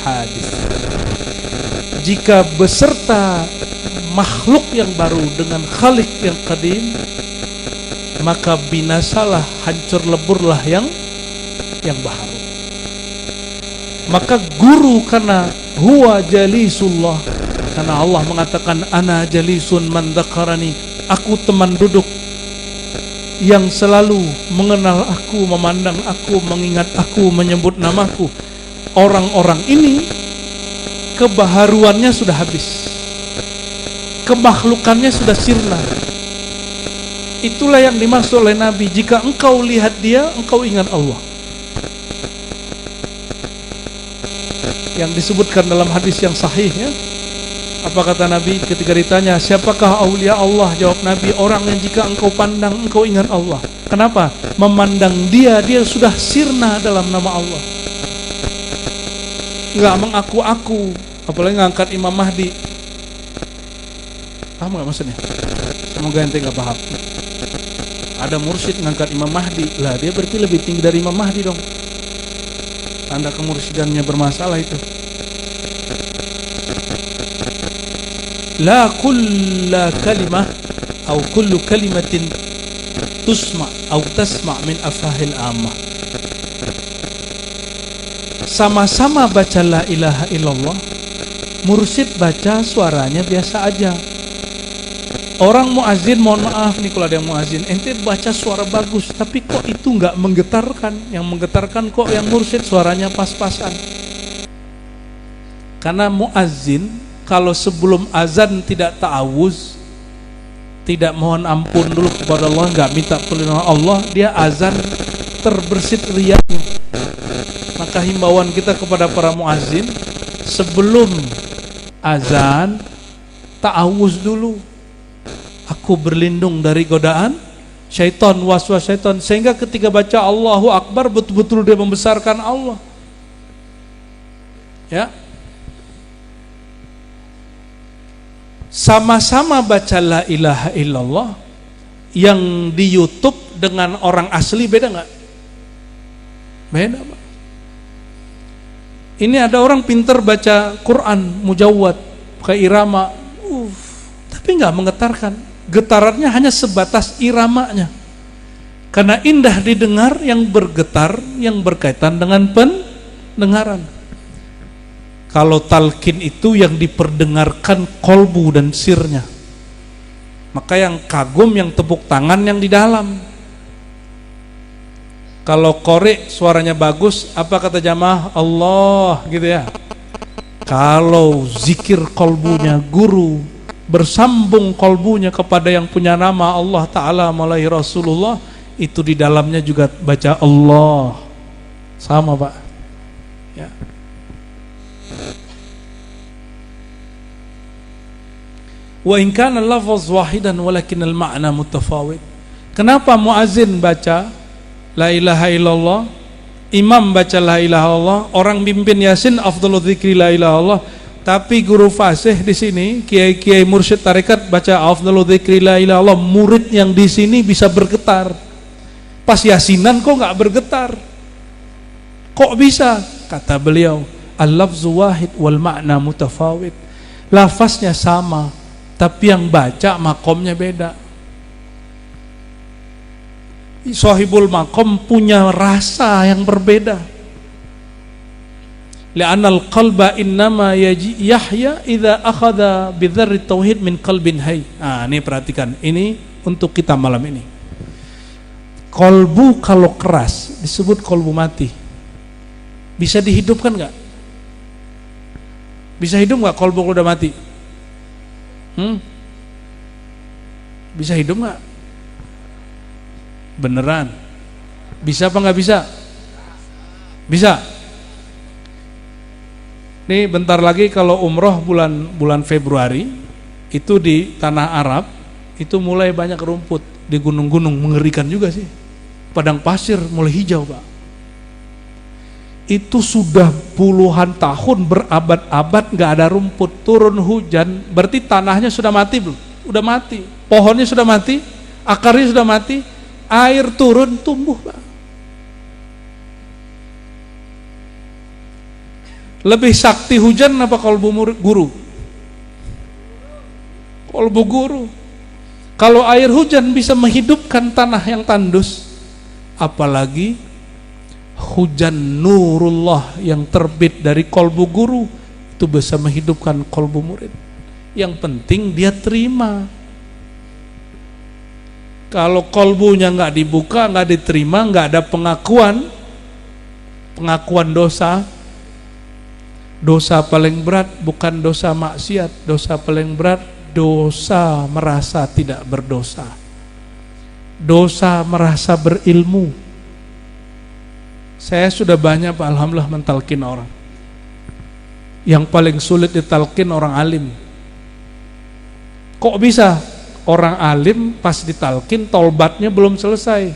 Speaker 2: hadis. Jika beserta makhluk yang baru dengan khalik yang qadim, maka binasalah, hancur leburlah yang baharu. Maka guru karena huwa jalisullah, karena Allah mengatakan ana jalisun man dzakarani, aku teman duduk yang selalu mengenal aku, memandang aku, mengingat aku, menyebut namaku. Orang-orang ini kebaharuannya sudah habis, kemakhlukannya sudah sirna. Itulah yang dimaksud oleh Nabi, jika engkau lihat dia, engkau ingat Allah. Yang disebutkan dalam hadis yang sahih ya. Apa kata Nabi ketika ditanya, siapakah aulia Allah? Jawab Nabi, orang yang jika engkau pandang, engkau ingat Allah. Kenapa? Memandang dia sudah sirna dalam nama Allah. Enggak mengaku-aku, apalagi ngangkat Imam Mahdi. Paham enggak maksudnya? Semoga ente enggak paham. Ada mursyid ngangkat Imam Mahdi, lah dia berarti lebih tinggi dari Imam Mahdi dong. Tanda kemursyidannnya bermasalah itu. La kulla kalimah atau kullu kalimatin tusma atau tasma min afahil ammah. Sama-sama baca la ilaha illallah, mursyid baca suaranya biasa aja. Orang muazin, mohon maaf nih kalau ada yang muazin, ente baca suara bagus, tapi kok itu nggak menggetarkan. Yang menggetarkan kok yang mursyid suaranya pas-pasan. Karena muazin kalau sebelum azan tidak ta'awuz, tidak mohon ampun dulu kepada Allah, nggak minta perlindungan Allah, dia azan terbersit riyanya. Maka himbauan kita kepada para muazin, sebelum azan ta'awuz dulu. Aku berlindung dari godaan syaitan, waswas syaitan, sehingga ketika baca Allahu Akbar betul-betul dia membesarkan Allah. Ya. Sama-sama baca la ilaha illallah, yang di YouTube dengan orang asli beda nggak? Beda, Pak. Ini ada orang pintar baca Quran mujawwad, pakai irama, tapi nggak menggetarkan. Getarannya hanya sebatas iramanya. Karena indah didengar, yang bergetar, yang berkaitan dengan pendengaran. Kalau talqin itu yang diperdengarkan kolbu dan sirnya. Maka yang kagum, yang tepuk tangan yang di dalam. Kalau qori suaranya bagus, apa kata jamaah? Allah, gitu ya. Kalau zikir kolbunya guru, bersambung kolbunya kepada yang punya nama Allah Ta'ala melalui Rasulullah, itu di dalamnya juga baca Allah. Sama, Pak. Ya. Wa in kana lafaz wahidan walakin al-ma'na mutafawid. Kenapa muazin baca la ilaha illallah, imam baca la ilaha illallah, orang mimpin yasin afdhalul dzikri la ilaha illallah, tapi guru fasih di sini, kiai-kiai mursyid tarekat baca afdhalul dzikri la ilaha illallah, murid yang di sini bisa bergetar. Pas yasinan kok enggak bergetar? Kok bisa? Kata beliau, al-lafzu wahid wal ma'na mutafawid. Lafaznya sama, tapi yang baca makomnya beda. Sahibul makom punya rasa yang berbeda. Li'anal qalba innama yahya idza akhadha bidzarri tauhid min qalbin hayy. Nah, ini perhatikan. Ini untuk kita malam ini. Kolbu kalau keras disebut kolbu mati. Bisa dihidupkan enggak? Bisa hidup enggak kolbu kalau udah mati? Bisa hidup enggak? Beneran? Bisa apa enggak bisa? Bisa. Nih bentar lagi kalau umroh bulan Februari itu di tanah Arab itu mulai banyak rumput di gunung-gunung, mengerikan juga sih. Padang pasir mulai hijau, Pak. Itu sudah puluhan tahun, berabad-abad nggak ada rumput, turun hujan, berarti tanahnya sudah mati belum? Udah mati. Pohonnya sudah mati, akarnya sudah mati, air turun tumbuh, Pak. Lebih sakti hujan apa kolbu guru? Kolbu guru. Kalau air hujan bisa menghidupkan tanah yang tandus, apalagi hujan nurullah yang terbit dari kolbu guru itu bisa menghidupkan kolbu murid. Yang penting dia terima. Kalau kolbunya nggak dibuka, nggak diterima, nggak ada pengakuan dosa. Dosa paling berat bukan dosa maksiat, dosa paling berat dosa merasa tidak berdosa, dosa merasa berilmu. Saya sudah banyak, Pak, alhamdulillah mentalkin orang. Yang paling sulit ditalkin orang alim. Kok bisa? Orang alim pas ditalkin taubatnya belum selesai.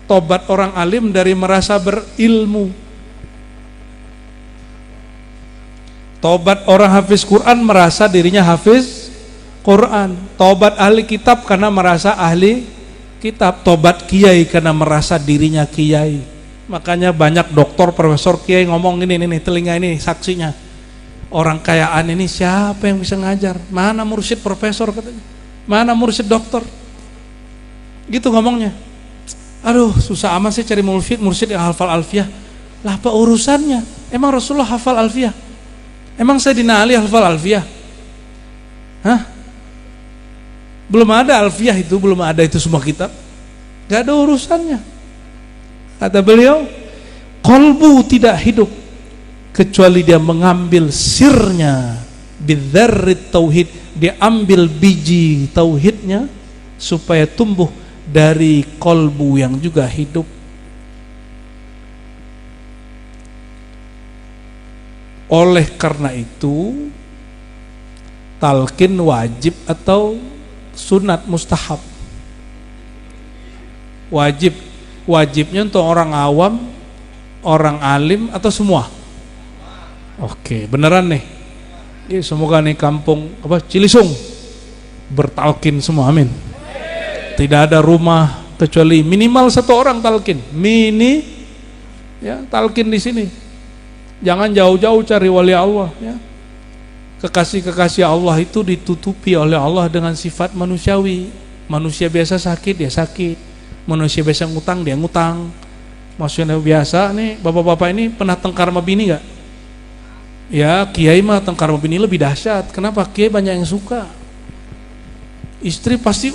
Speaker 2: Tobat orang alim dari merasa berilmu. Tobat orang hafiz Quran merasa dirinya hafiz Quran. Tobat ahli kitab karena merasa ahli kitab. Tobat kiai karena merasa dirinya kiai. Makanya banyak doktor, profesor, kiai ngomong ini telinga ini saksinya. Orang kayaan ini siapa yang bisa ngajar? Mana mursyid profesor katanya? Mana mursyid doktor? Gitu ngomongnya. Aduh, susah amat sih cari mursyid yang hafal alfiyah. Lah apa urusannya? Emang Rasulullah hafal alfiyah? Emang Sayyidina Ali hafal alfiyah? Hah? Belum ada alfiyah itu, belum ada itu semua kitab. Gak ada urusannya. Kata beliau, kolbu tidak hidup kecuali dia mengambil sirnya, bidzarrit tauhid, dia ambil biji tauhidnya supaya tumbuh dari kolbu yang juga hidup. Oleh karena itu, talqin wajib atau sunat mustahab? Wajib. Wajibnya untuk orang awam, orang alim atau semua? Oke, beneran nih. Semoga nih kampung Cilisung bertalqin semua, amin. Tidak ada rumah kecuali minimal satu orang talqin. Talqin di sini. Jangan jauh-jauh cari wali Allah, ya. Kekasih-kekasih Allah itu ditutupi oleh Allah dengan sifat manusiawi. Manusia biasa sakit, dia sakit. Manusia biasa ngutang, dia ngutang. Manusia biasa nih, bapak-bapak ini pernah tengkar sama bini gak? Ya, kiai mah tengkar sama bini lebih dahsyat. Kenapa? Kiai banyak yang suka. Istri pasti,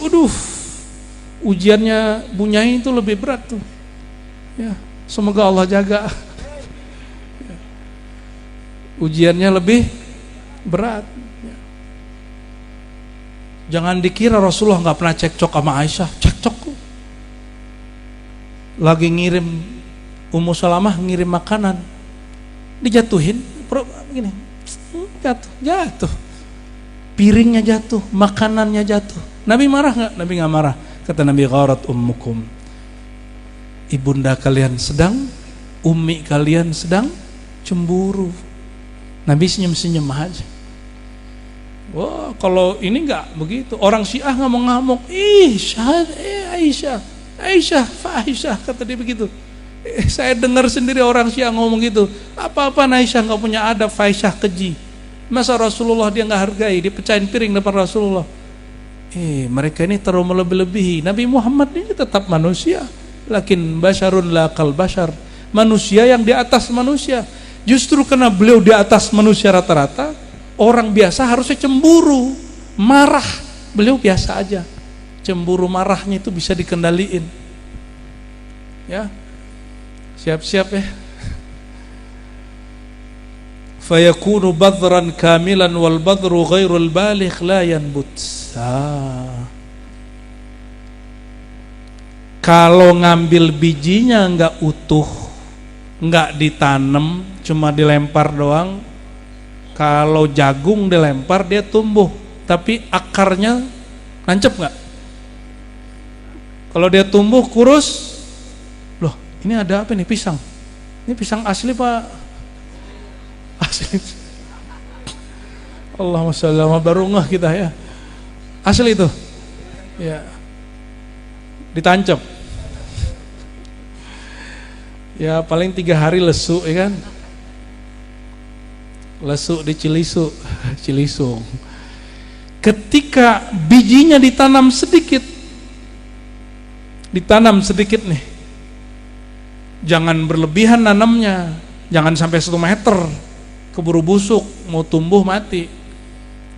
Speaker 2: ujiannya bunyai itu lebih berat tuh. Ya, semoga Allah jaga. Ujiannya lebih berat. Jangan dikira Rasulullah nggak pernah cekcok sama Aisyah. Cekcok. lagi ngirim, Ummu Salamah ngirim makanan, dijatuhin, gini, jatuh, piringnya jatuh, makanannya jatuh. Nabi marah nggak? Nabi nggak marah. Kata Nabi, gharat ummukum, ibunda kalian sedang, ummi kalian sedang cemburu. Nabi senyum-senyum aja. Wah, kalau ini nggak begitu. Orang Syiah ngamuk-ngamuk, Aisyah, Aisyah, kata dia begitu. Saya dengar sendiri orang Syiah ngomong gitu. Apa-apa Aisyah nggak punya adab, Aisyah keji. Masa Rasulullah dia nggak hargai, dia pecahin piring depan Rasulullah. Mereka ini terlalu melebih-lebihi. Nabi Muhammad ini tetap manusia, lakin basyarun la kal basyar, manusia yang di atas manusia. Justru karena beliau di atas manusia rata-rata, orang biasa harusnya cemburu, marah. Beliau biasa aja. Cemburu marahnya itu bisa dikendaliin. Ya. Siap-siap ya. Fayakunu badran kamilan wal badru ghairul baligh la yanbut. Kalau ngambil bijinya nggak utuh, nggak ditanam, cuma dilempar doang. Kalau jagung dilempar dia tumbuh, tapi akarnya nancep nggak? Kalau dia tumbuh kurus, loh ini ada apa nih, pisang? Ini pisang asli pak? Asli. Allahumma sholli ala baru ngeh kita ya. Asli itu. Ya. Ditancap. Ya paling 3 hari lesu ya kan. Lesu di Cilisung. Ketika bijinya ditanam sedikit nih, jangan berlebihan nanamnya, jangan sampai 1 meter, keburu busuk, mau tumbuh mati.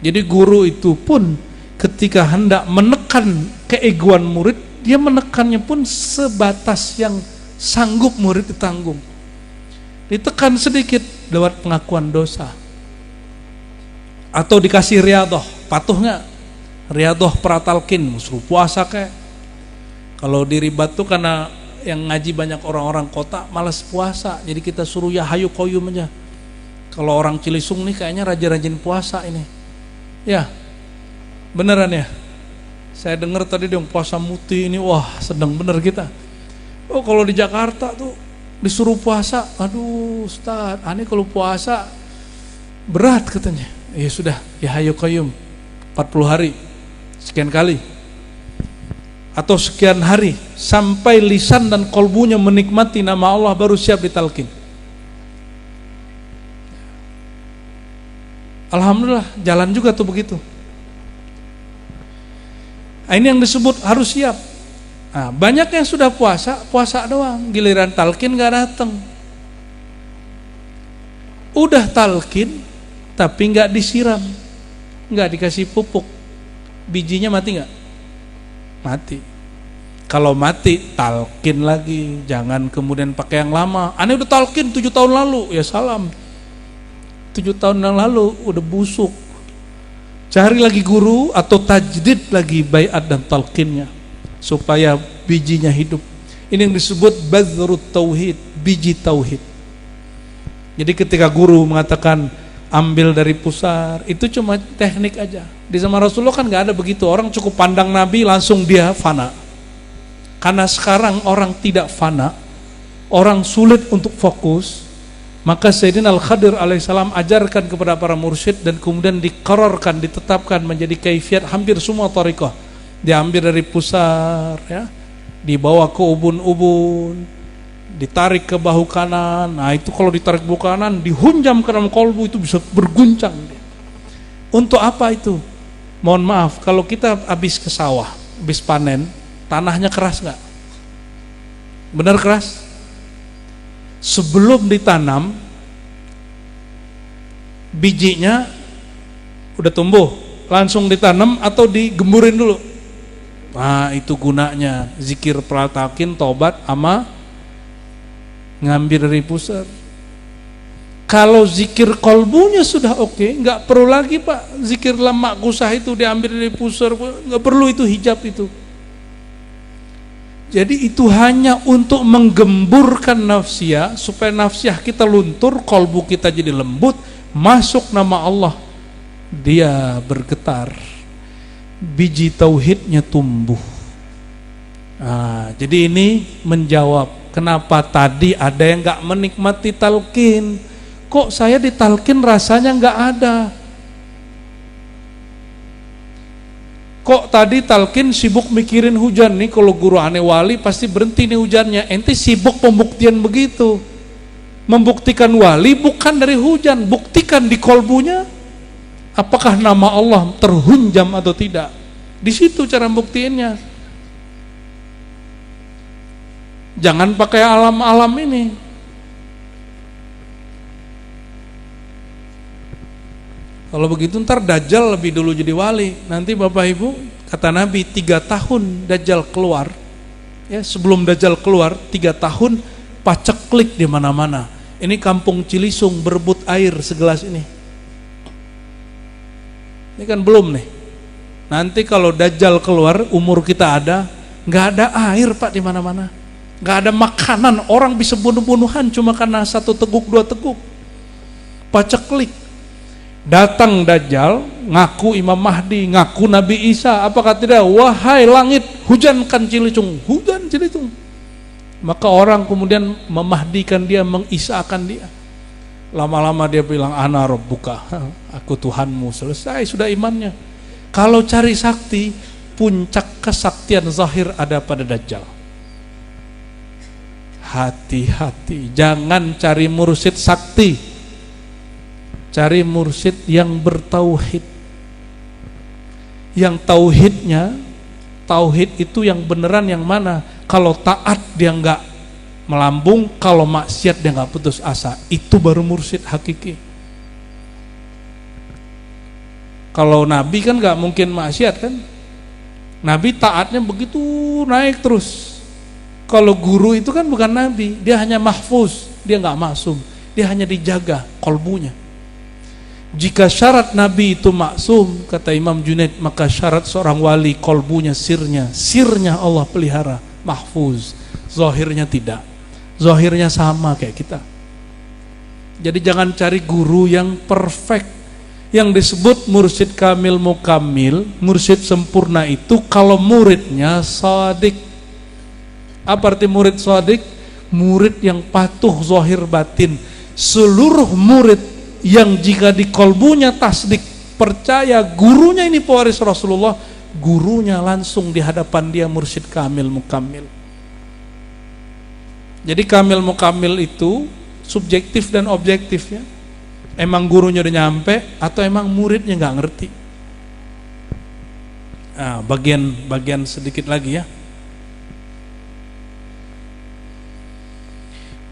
Speaker 2: Jadi guru itu pun ketika hendak menekan keegoan murid, dia menekannya pun sebatas yang sanggup murid ditanggung. Ditekan sedikit lewat pengakuan dosa, atau dikasih riadoh, patuh nggak? Riadoh pratalkin, suruh puasa kayak. Kalau di Ribat tuh karena yang ngaji banyak orang-orang kota malas puasa, jadi kita suruh ya hayu koyum aja. Kalau orang Cilisung nih kayaknya rajin-rajin puasa ini. Ya, beneran ya. Saya dengar tadi dia puasa muti ini, wah sedang bener kita. Oh kalau di Jakarta tuh disuruh puasa, aduh Ustaz, aneh kalau puasa berat katanya. Ya sudah, ya hayu koyum 40 hari, sekian kali. Atau sekian hari sampai lisan dan kolbunya menikmati nama Allah baru siap ditalkin. Alhamdulillah jalan juga tuh begitu. Ini yang disebut harus siap. Nah, banyak yang sudah puasa doang, giliran talkin gak datang. Udah talkin tapi gak disiram, gak dikasih pupuk, bijinya mati gak? Mati. Kalau mati talkin lagi, jangan kemudian pakai yang lama. Aneh udah talkin 7 tahun lalu, ya salam. 7 tahun yang lalu udah busuk. Cari lagi guru atau tajdid lagi baiat dan talqinnya supaya bijinya hidup. Ini yang disebut badrut tauhid, biji tauhid. Jadi ketika guru mengatakan ambil dari pusar, itu cuma teknik aja. Di zaman Rasulullah kan nggak ada begitu. Orang cukup pandang Nabi langsung dia fana. Karena sekarang orang tidak fana, orang sulit untuk fokus. Maka Sayyidina Al-Khadir alaihissalam ajarkan kepada para mursyid dan kemudian diqararkan, ditetapkan menjadi kaifiat hampir semua thariqah. Diambil dari pusar ya, dibawa ke ubun-ubun, ditarik ke bahu kanan. Nah itu kalau ditarik bahu kanan, dihunjam ke dalam kolbu itu bisa berguncang. Untuk apa itu? Mohon maaf, kalau kita habis ke sawah, habis panen, tanahnya keras nggak? Benar keras? Sebelum ditanam, bijinya udah tumbuh, langsung ditanam atau digemburin dulu? Nah itu gunanya zikir pratakin, tobat, ama ngambil dari pusar. Kalau zikir kolbunya sudah oke, nggak perlu lagi pak zikir lemak kusah itu diambil dari pusar, nggak perlu itu hijab itu. Jadi itu hanya untuk menggemburkan nafsiyah, supaya nafsiyah kita luntur, kolbu kita jadi lembut, masuk nama Allah, dia bergetar, biji tauhidnya tumbuh. Nah, jadi ini menjawab kenapa tadi ada yang gak menikmati talqin. Kok saya ditalqin rasanya gak ada? Kok tadi talqin sibuk mikirin hujan nih, kalau guru aneh wali pasti berhenti nih hujannya. Ente sibuk pembuktian begitu. Membuktikan wali bukan dari hujan, buktikan di kolbunya. Apakah nama Allah terhunjam atau tidak? Di situ cara buktiinnya. Jangan pakai alam-alam ini. Kalau begitu ntar Dajjal lebih dulu jadi wali. Nanti Bapak Ibu, kata Nabi 3 tahun Dajjal keluar. Ya, sebelum Dajjal keluar 3 tahun paceklik di mana-mana. Ini kampung Cilisung berebut air segelas ini. Ini kan belum nih. Nanti kalau Dajjal keluar, umur kita ada, nggak ada air Pak di mana-mana. Nggak ada makanan, orang bisa bunuh-bunuhan cuma karena 1 teguk 2 teguk. Paceklik. Datang Dajjal, ngaku Imam Mahdi, ngaku Nabi Isa. Apakah tidak? Wahai langit, hujankan Cilicung, hujan Cilicung. Maka orang kemudian memahdikan dia, mengisahkan dia. Lama-lama dia bilang, ana rabbuka, aku Tuhanmu. Selesai sudah imannya. Kalau cari sakti, puncak kesaktian zahir ada pada Dajjal. Hati-hati, jangan cari mursyid sakti, cari mursyid yang bertauhid, yang tauhidnya, tauhid itu yang beneran yang mana? Kalau taat dia nggak melambung, kalau maksiat dia nggak putus asa, itu baru mursyid hakiki. Kalau Nabi kan nggak mungkin maksiat kan, Nabi taatnya begitu naik terus. Kalau guru itu kan bukan nabi, dia hanya mahfuz, dia nggak maksum, dia hanya dijaga kolbunya. Jika syarat nabi itu maksum, kata Imam Junaid, maka syarat seorang wali kolbunya, sirnya Allah pelihara, mahfuz, zahirnya tidak, zahirnya sama kayak kita. Jadi jangan cari guru yang perfect. Yang disebut mursyid kamil mukamil, mursyid sempurna itu kalau muridnya shadiq. Apa arti murid shadiq? Murid yang patuh zahir batin. Seluruh murid yang jika di kolbunya tasdik, percaya gurunya ini pewaris Rasulullah, gurunya langsung di hadapan dia mursyid kamil mukamil. Jadi kamil mukamil itu subjektif dan objektif ya. Emang gurunya udah nyampe atau emang muridnya nggak ngerti? Nah, bagian sedikit lagi ya.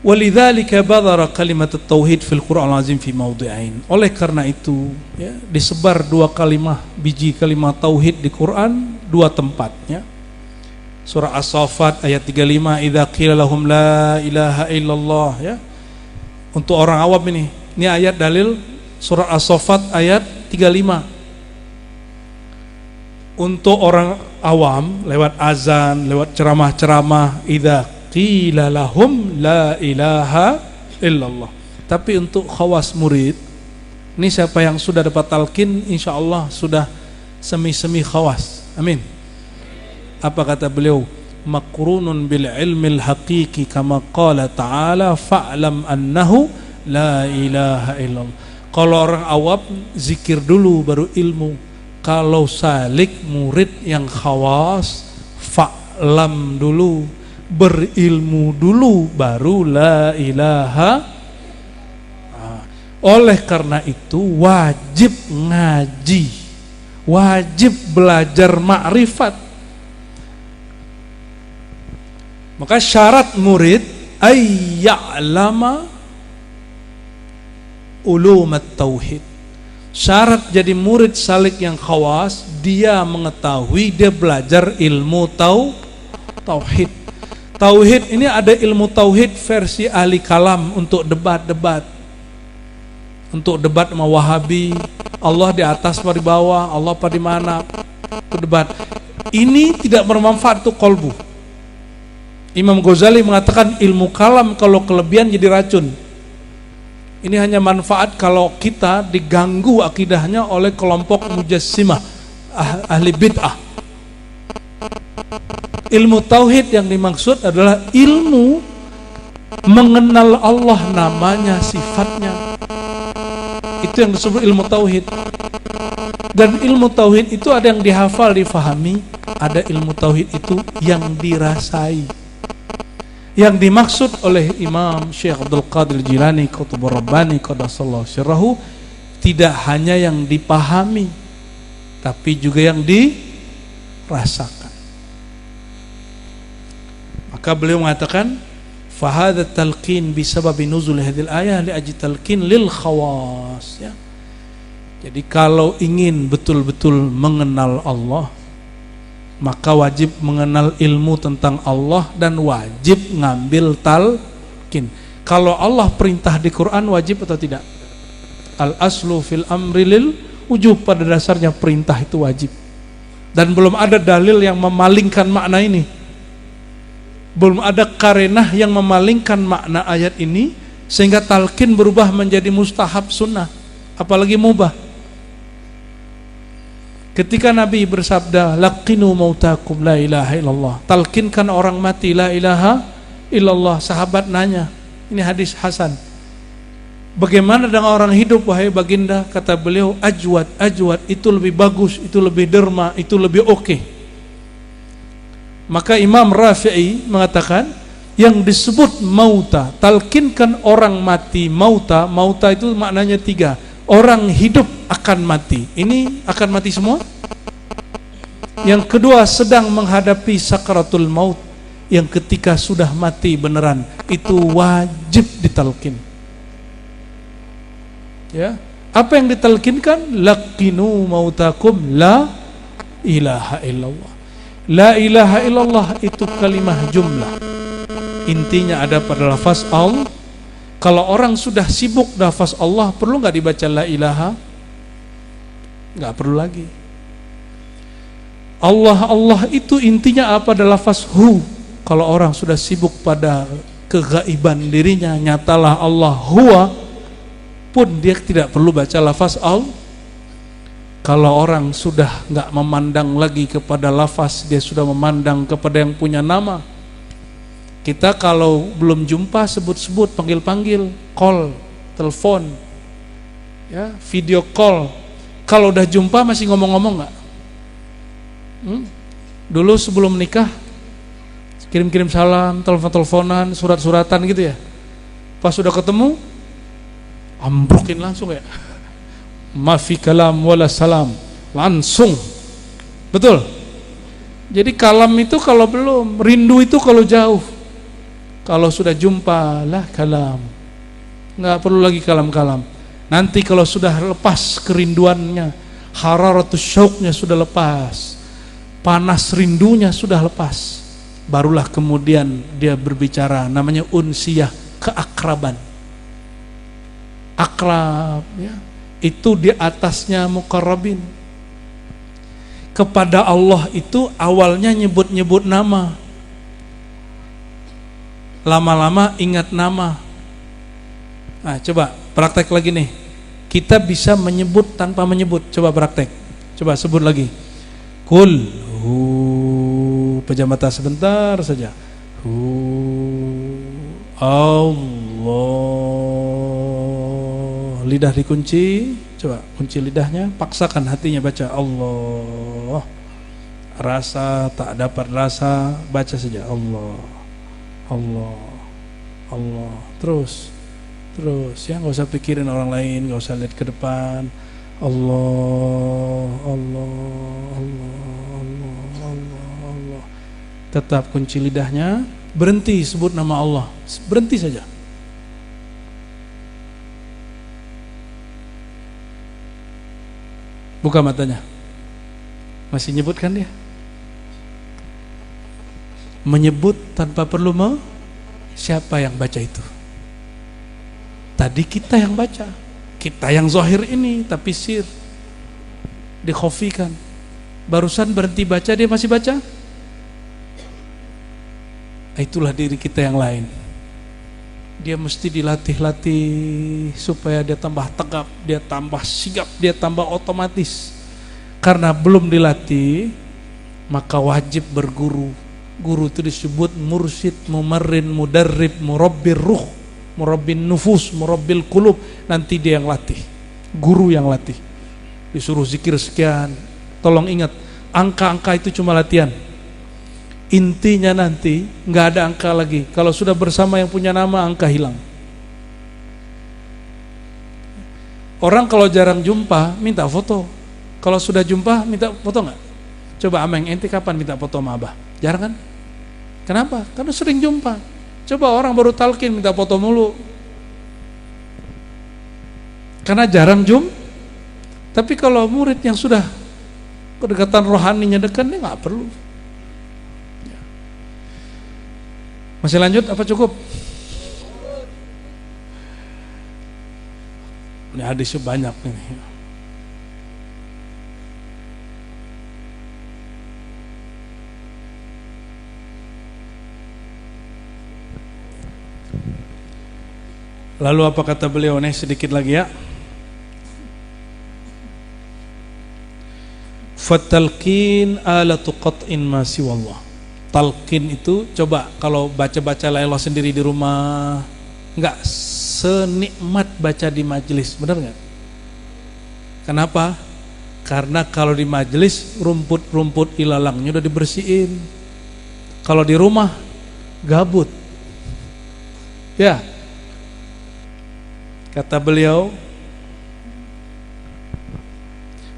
Speaker 2: Walidzalika badara kalimat at-tauhid fil Qur'an al-azim fi mawdi'ain. Oleh karena itu ya, disebar 2 kalimat, biji kalimat tauhid di Quran 2 tempat ya. Surah As-Saffat ayat 35, idza qila lahum la ilaha illallah ya. Untuk orang awam ini ayat dalil surah As-Saffat ayat 35. Untuk orang awam lewat azan, lewat ceramah-ceramah, idza qila lahum la ilaha illallah. Tapi untuk khawas murid, ini siapa yang sudah dapat talqin, insya Allah sudah semi-semi khawas. Amin. Apa kata beliau? Makrunun bil ilmil haqiqi kama qala ta'ala fa'lam annahu la ilaha illallah. Kalau orang awam zikir dulu baru ilmu. Kalau salik murid yang khawas, fa'lam dulu, berilmu dulu baru la ilaha. Oleh karena itu wajib ngaji, wajib belajar ma'rifat. Maka syarat murid ayya'lama ulumat tauhid. Syarat jadi murid salik yang khawas, dia mengetahui, dia belajar ilmu tauhid. Tauhid ini ada ilmu tauhid versi ahli kalam untuk debat-debat. Untuk debat sama Wahabi, Allah di atas apa di bawah, Allah apa di mana, itu debat. Ini tidak bermanfaat untuk kolbu. Imam Ghazali mengatakan ilmu kalam kalau kelebihan jadi racun. Ini hanya manfaat kalau kita diganggu akidahnya oleh kelompok mujassimah, ahli bid'ah. Ilmu tauhid yang dimaksud adalah ilmu mengenal Allah, namanya, sifatnya. Itu yang disebut ilmu tauhid. Dan ilmu tauhid itu ada yang dihafal, difahami, ada ilmu tauhid itu yang dirasai. Yang dimaksud oleh Imam Syekh Abdul Qadir Jilani Qutbur Rabbani qaddasallahu sirrahu tidak hanya yang dipahami, tapi juga yang dirasakan. Maka beliau mengatakan fahadha talqin bisababi nuzul hadhil ayah li ajli talqin lil khawas, ya. Jadi kalau ingin betul-betul mengenal Allah, maka wajib mengenal ilmu tentang Allah dan wajib ngambil talqin. Kalau Allah perintah di Quran, wajib atau tidak? Al aslu fil amri lil wujub, pada dasarnya perintah itu wajib. Dan belum ada dalil yang memalingkan makna ini. Belum ada karenah yang memalingkan makna ayat ini sehingga talqin berubah menjadi mustahab sunnah, apalagi mubah. Ketika Nabi bersabda laqinu mautakum la ilaha illallah, talqinkan orang mati la ilaha illallah, sahabat nanya, ini hadis hasan, bagaimana dengan orang hidup wahai baginda? Kata beliau ajwad, itu lebih bagus, itu lebih derma, itu lebih oke. Maka Imam Rafi'i mengatakan yang disebut mauta, talqinkan orang mati. Mauta itu maknanya 3. Orang hidup akan mati, ini akan mati semua. Yang kedua sedang menghadapi sakaratul maut, yang ketika sudah mati beneran, itu wajib ditalqin. Ya, apa yang ditalqinkan? Laqinu mautakum la ilaha illallah. La ilaha illallah itu kalimah jumlah, intinya ada pada lafaz Allah. Kalau orang sudah sibuk lafaz Allah, perlu nggak dibaca la ilaha? Nggak perlu lagi. Allah itu intinya apa? Adalah lafaz hu. Kalau orang sudah sibuk pada kegaiban dirinya, nyatalah Allah huwa, pun dia tidak perlu baca lafaz Allah. Kalau orang sudah nggak memandang lagi kepada lafaz, dia sudah memandang kepada yang punya nama. Kita kalau belum jumpa sebut-sebut, panggil-panggil, call, telepon, ya, video call. Kalau udah jumpa masih ngomong-ngomong nggak? Dulu sebelum nikah kirim-kirim salam, telepon-teleponan, surat-suratan gitu ya. Pas sudah ketemu, ambrukin langsung ya. Ma fi kalam wala salam, langsung. Betul? Jadi kalam itu kalau belum, rindu itu kalau jauh. Kalau sudah jumpa lah kalam, nggak perlu lagi kalam-kalam. Nanti kalau sudah lepas kerinduannya, hararatus syauqnya sudah lepas, panas rindunya sudah lepas, barulah kemudian dia berbicara, namanya unsiyah, keakraban. Akrab, ya, itu di atasnya muqarrabin. Kepada Allah itu awalnya nyebut-nyebut nama, lama-lama ingat nama. Nah, coba praktek lagi nih. Kita bisa menyebut tanpa menyebut. Coba praktek. Coba sebut lagi. Kul hu, pejam mata sebentar saja. Hu Allah. Lidah dikunci. Coba kunci lidahnya, paksakan hatinya baca Allah. Rasa tak dapat rasa, baca saja Allah. Allah, Allah, terus ya, nggak usah pikirin orang lain, nggak usah lihat ke depan. Allah, Allah, Allah, Allah, Allah, Allah. Tetap kunci lidahnya, berhenti sebut nama Allah, berhenti saja. Buka matanya, masih nyebut kan dia? Menyebut tanpa perlu siapa yang baca itu? Tadi kita yang baca, kita yang zahir ini, tapi sir dikhofikan. Barusan berhenti baca, dia masih baca. itulah diri kita yang lain. Dia mesti dilatih-latih supaya dia tambah tegap, dia tambah sigap, dia tambah otomatis. Karena belum dilatih, maka wajib berguru. Guru itu disebut mursyid, mumarrin, mudarrib, murabbir ruh, murabbin nufus, murabbil qulub. Nanti dia yang latih, guru yang latih. Disuruh zikir sekian. Tolong ingat, angka-angka itu cuma latihan. Intinya nanti nggak ada angka lagi. Kalau sudah bersama yang punya nama, angka hilang. Orang kalau jarang jumpa minta foto. Kalau sudah jumpa minta foto nggak? Coba Ameng, ente kapan minta foto sama Abah? Jarang kan? Kenapa? Karena sering jumpa. Coba orang baru talqin minta foto mulu. Karena jarang Tapi kalau murid yang sudah kedekatan rohaninya dekat, dia nggak perlu. Masih lanjut apa cukup? Ini hadisnya banyak nih. Lalu apa kata beliau nih, sedikit lagi ya. Fatalqin alatu qat'in ma siwallah. Talqin itu, coba kalau baca-baca la ilaha sendiri di rumah, enggak senikmat baca di majelis, benar enggak? Kenapa? Karena kalau di majelis rumput-rumput ilalangnya udah dibersihin. Kalau di rumah gabut. Ya. Kata beliau,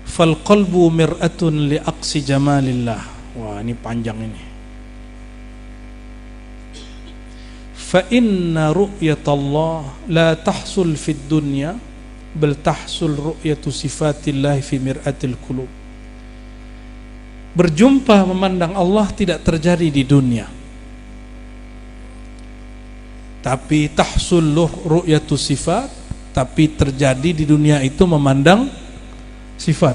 Speaker 2: fal qalbu mir'atun li aqsi jamalillah. Wah, ini panjang ini. Fa inna ru'yatallah la tahsul fid dunya bal tahsul ru'yatu sifatillah fi mir'atil qulub. Berjumpa memandang Allah tidak terjadi di dunia, tapi tahsul ru'yatu sifat, tapi terjadi di dunia itu memandang sifat.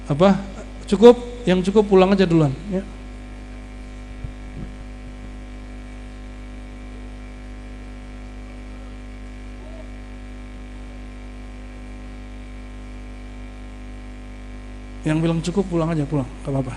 Speaker 2: Apa? Cukup? Yang cukup pulang aja duluan ya. Yang bilang cukup pulang aja, pulang, gak apa-apa.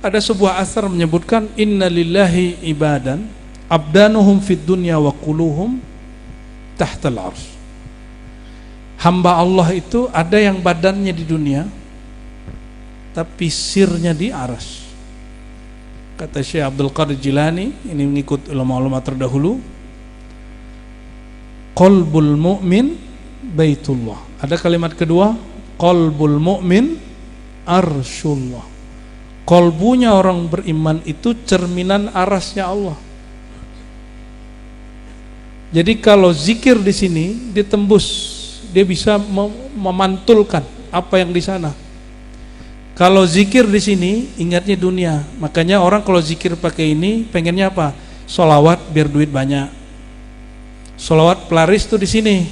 Speaker 2: Ada sebuah asar menyebutkan inna lillahi ibadan abdanuhum fid dunya wa quluhum tahtal arsy. Hamba Allah itu ada yang badannya di dunia tapi sirnya di arsy. Kata Syekh Abdul Qadir Jilani, ini mengikut ulama-ulama terdahulu, qalbul mu'min baitullah. Ada kalimat kedua, qalbul mu'min arsyullah. Kolbunya orang beriman itu cerminan arasnya Allah. Jadi kalau zikir di sini ditembus, dia bisa memantulkan apa yang di sana. Kalau zikir di sini ingatnya dunia. Makanya orang kalau zikir pakai ini pengennya apa? Sholawat biar duit banyak. Sholawat pelaris tuh di sini.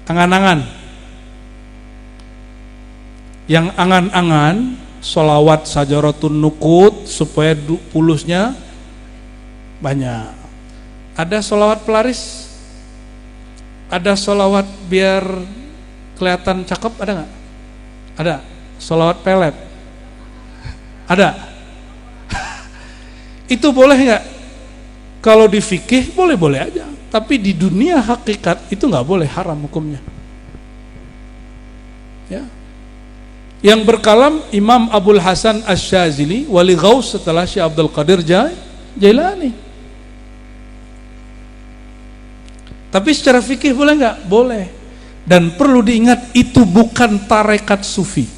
Speaker 2: Angan-angan. Yang angan-angan sholawat sajaratun nukut supaya pulusnya banyak. Ada sholawat pelaris, ada sholawat biar kelihatan cakep, ada nggak? Ada. Sholawat pelet, ada. Itu boleh nggak? Kalau di fikih boleh-boleh aja, tapi di dunia hakikat itu nggak boleh, haram hukumnya. Ya. Yang berkalam Imam Abul Hasan Asy-Syadzili, wali ghaus setelah Syekh Abdul Qadir Jailani. Tapi secara fikih boleh nggak? Boleh. Dan perlu diingat, itu bukan tarekat sufi.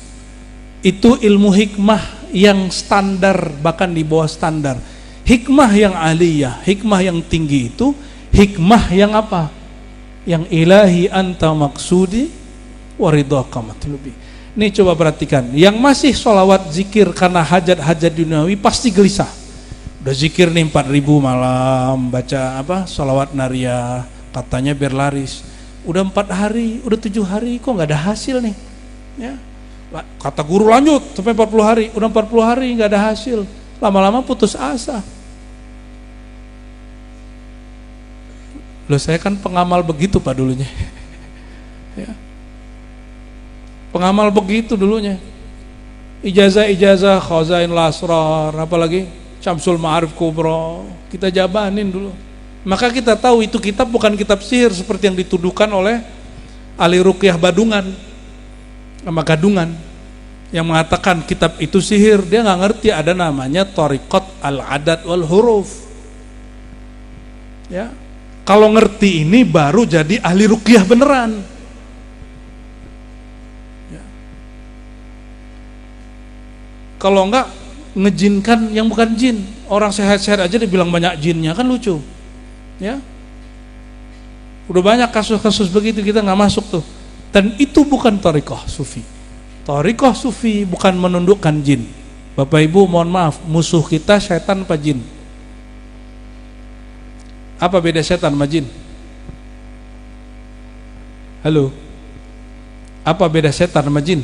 Speaker 2: Itu ilmu hikmah yang standar, bahkan di bawah standar. Hikmah yang aliyah, hikmah yang tinggi itu hikmah yang apa? Yang ilahi anta maksudi wa ridhaka matlubi. Nih coba perhatikan, yang masih sholawat zikir karena hajat-hajat duniawi pasti gelisah.
Speaker 1: Udah zikir nih 4.000 malam, baca sholawat nariyah, katanya biar laris. Udah 4 hari, udah 7 hari, kok nggak ada hasil nih? Ya, kata guru lanjut sampai 40 hari, udah 40 hari nggak ada hasil. Lama-lama putus asa. Loh, saya kan pengamal begitu Pak dulunya. Ya. Pengamal begitu dulunya. Ijazah Khazain Lasrar, apalagi Syamsul Ma'arif Kubra, kita jabanin dulu. Maka kita tahu itu kitab bukan kitab sihir seperti yang dituduhkan oleh ahli ruqyah Badungan sama Gadungan yang mengatakan kitab itu sihir. Dia nggak ngerti ada namanya Thariqat al-Adad wal Huruf. Ya. Kalau ngerti ini baru jadi ahli ruqyah beneran. Ya. Kalau enggak ngejinkan yang bukan jin, orang sehat-sehat aja dibilang banyak jinnya, kan lucu. Ya. Udah banyak kasus-kasus begitu, kita nggak masuk tuh. Dan itu bukan thariqah sufi. Thariqah sufi bukan menundukkan jin. Bapak Ibu mohon maaf, musuh kita setan apa jin? Apa beda setan sama jin? Halo? Apa beda setan sama jin?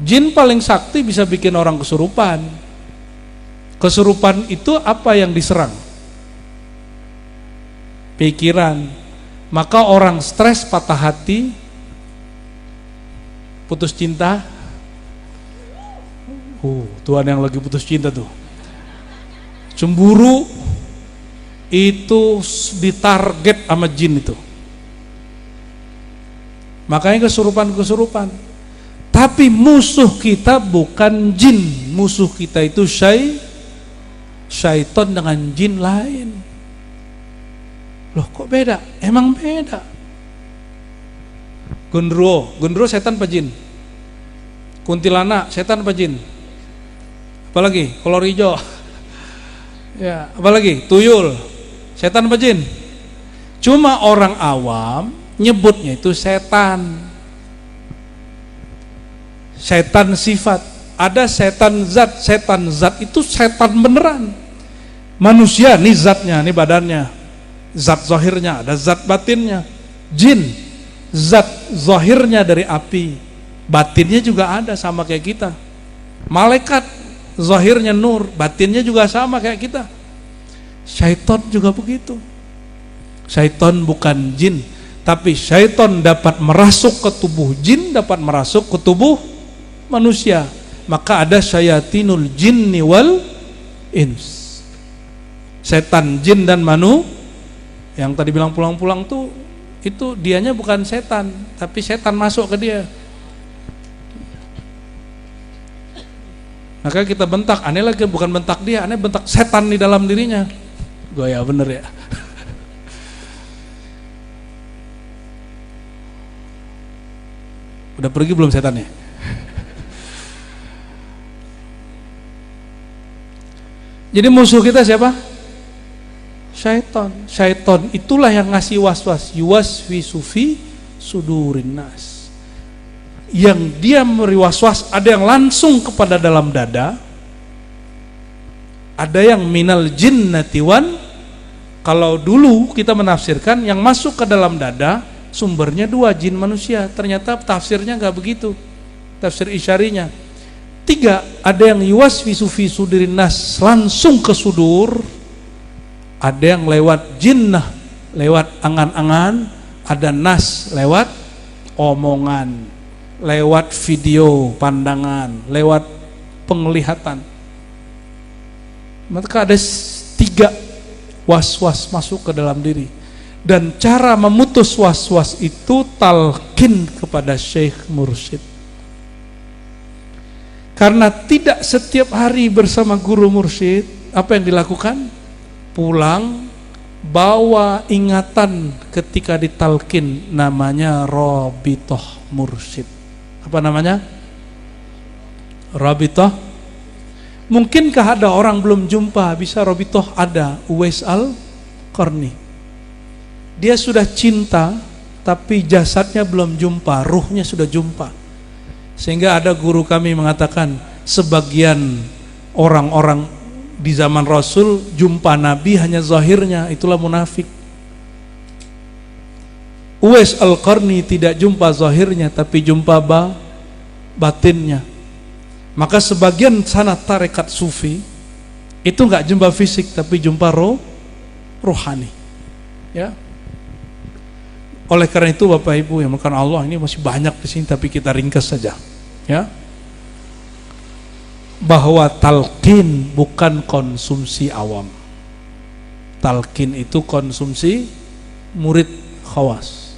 Speaker 1: Jin paling sakti bisa bikin orang kesurupan. Kesurupan itu apa yang diserang? Pikiran. Maka orang stres, patah hati, putus cinta. Tuhan yang lagi putus cinta tuh. Cemburu itu ditarget sama jin itu. Makanya kesurupan. Tapi musuh kita bukan jin, musuh kita itu syaitan dengan jin lain. Loh kok beda? Emang beda. Gondro setan apa jin? Kuntilanak setan apa jin? Apalagi kolor hijau. Ya, apalagi tuyul, setan apa jin? Cuma orang awam nyebutnya itu setan. Setan sifat. Ada setan zat itu setan beneran. Manusia nih zatnya, nih badannya, zat zahirnya, ada zat batinnya. Jin, zat zahirnya dari api, batinnya juga ada sama kayak kita. Malaikat, zahirnya nur, batinnya juga sama kayak kita. Syaitan juga begitu. Syaitan bukan jin, tapi syaitan dapat merasuk ke tubuh jin, dapat merasuk ke tubuh manusia. Maka ada syayatinul jinni wal ins. Setan jin dan manu. Yang tadi bilang pulang-pulang tuh, itu dianya bukan setan, tapi setan masuk ke dia. Maka kita bentak, aneh lagi bukan bentak dia, aneh bentak setan di dalam dirinya. Gaya bener ya. Udah pergi belum setannya? Jadi musuh kita siapa? Syaitan. Syaitan itulah yang ngasih was-was, yuwaswisu fi sudurin nas. Yang dia memberi was-was, ada yang langsung kepada dalam dada, ada yang minal jinnati wan. Kalau dulu kita menafsirkan yang masuk ke dalam dada sumbernya 2, jin manusia. Ternyata tafsirnya nggak begitu, tafsir isyarinya 3. Ada yang yuwaswisu fi sudurin nas, langsung ke sudur. Ada yang lewat jinnah, lewat angan-angan. Ada nas, lewat omongan, lewat video, pandangan, lewat penglihatan. Maka ada 3 was-was masuk ke dalam diri. Dan cara memutus was-was itu talqin kepada syekh mursyid. Karena tidak setiap hari bersama guru mursyid, apa yang dilakukan? Pulang bawa ingatan ketika ditalqin, namanya rabithah mursyid. Apa namanya? Rabithah. Mungkinkah ada orang belum jumpa bisa rabithah? Ada. Uwais al-Qarni. Dia sudah cinta tapi jasadnya belum jumpa, ruhnya sudah jumpa. Sehingga ada guru kami mengatakan, sebagian
Speaker 2: Orang-orang di zaman Rasul jumpa Nabi hanya zahirnya, itulah munafik. Uwais Al-Qarni tidak jumpa zahirnya tapi jumpa batinnya. Maka sebagian sanad tarekat sufi itu nggak jumpa fisik tapi jumpa rohani. Ya. Oleh karena itu Bapak Ibu yang makan Allah, ini masih banyak di sini tapi kita ringkas saja. Ya. Bahwa talqin bukan konsumsi awam. Talqin itu konsumsi murid khawas.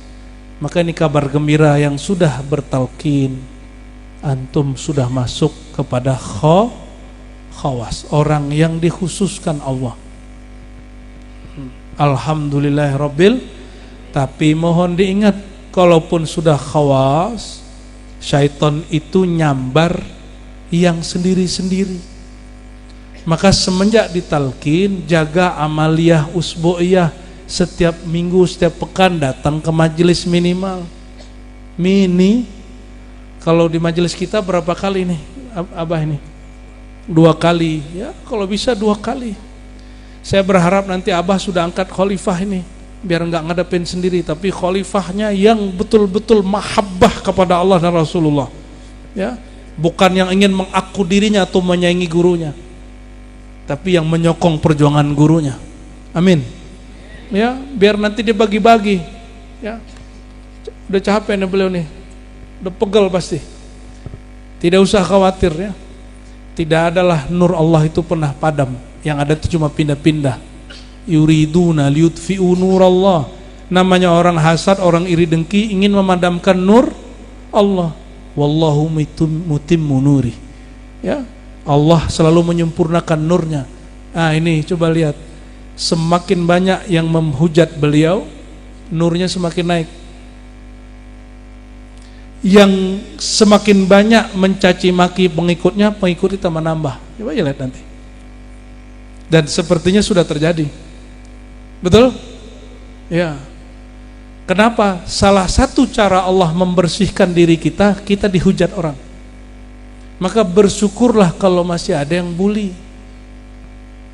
Speaker 2: Maka ini kabar gembira yang sudah bertalqin, antum sudah masuk kepada khawas, orang yang dikhususkan Allah. Alhamdulillahirabbil. Tapi mohon diingat, kalaupun sudah khawas, syaitan itu nyambar yang sendiri-sendiri. Maka semenjak ditalkin, jaga amaliyah usbu'iyah, setiap minggu, setiap pekan datang ke majelis minimal. Kalau di majelis kita berapa kali nih Abah ini? 2 kali ya, kalau bisa 2 kali. Saya berharap nanti Abah sudah angkat khalifah ini, biar nggak ngadepin sendiri, tapi khalifahnya yang betul-betul mahabbah kepada Allah dan Rasulullah. Ya, bukan yang ingin mengaku dirinya atau menyaingi gurunya, tapi yang menyokong perjuangan gurunya. Amin. Ya, biar nanti dia bagi-bagi. Ya, udah capek nih beliau nih, udah pegel pasti. Tidak usah khawatir ya. Tidak adalah nur Allah itu pernah padam. Yang ada itu cuma pindah-pindah. Yuriduna liyutfi'u nurallah. Namanya orang hasad, orang iri dengki, ingin memadamkan nur Allah. Wallahu mutimmu nuri. Ya, Allah selalu menyempurnakan nurnya. Nah ini coba lihat, semakin banyak yang menghujat beliau, nurnya semakin naik. Yang semakin banyak mencaci maki pengikutnya, pengikut itu menambah. Coba aja lihat nanti. Dan sepertinya sudah terjadi. Betul? Ya. Kenapa? Salah satu cara Allah membersihkan diri kita, kita dihujat orang. Maka bersyukurlah kalau masih ada yang bully.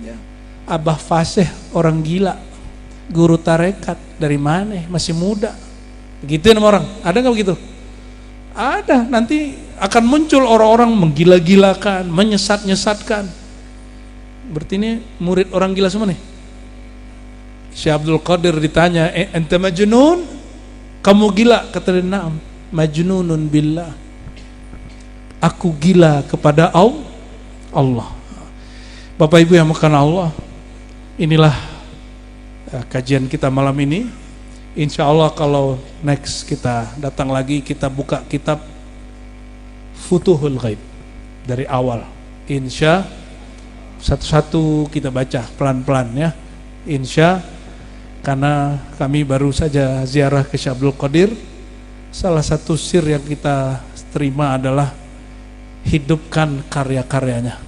Speaker 2: Ya. Abah Fasih orang gila, guru tarekat dari mana? Masih muda. Begituin sama orang. Ada nggak begitu? Ada. Nanti akan muncul orang-orang menggila-gilakan, menyesat-nyesatkan. Berarti ini murid orang gila semua nih. Syekh Abdul Qadir ditanya, ente majnun? Kamu gila? Kata dia, na'am, majnunun billah. Aku gila kepada Allah. Bapak Ibu yang makan Allah, inilah kajian kita malam ini. Insya Allah kalau next kita datang lagi, kita buka kitab Futuhul Ghaib dari awal. Insya satu-satu kita baca pelan-pelan ya. Insya, karena kami baru saja ziarah ke Syekh Abdul Qadir. Salah satu sir yang kita terima adalah hidupkan karya-karyanya.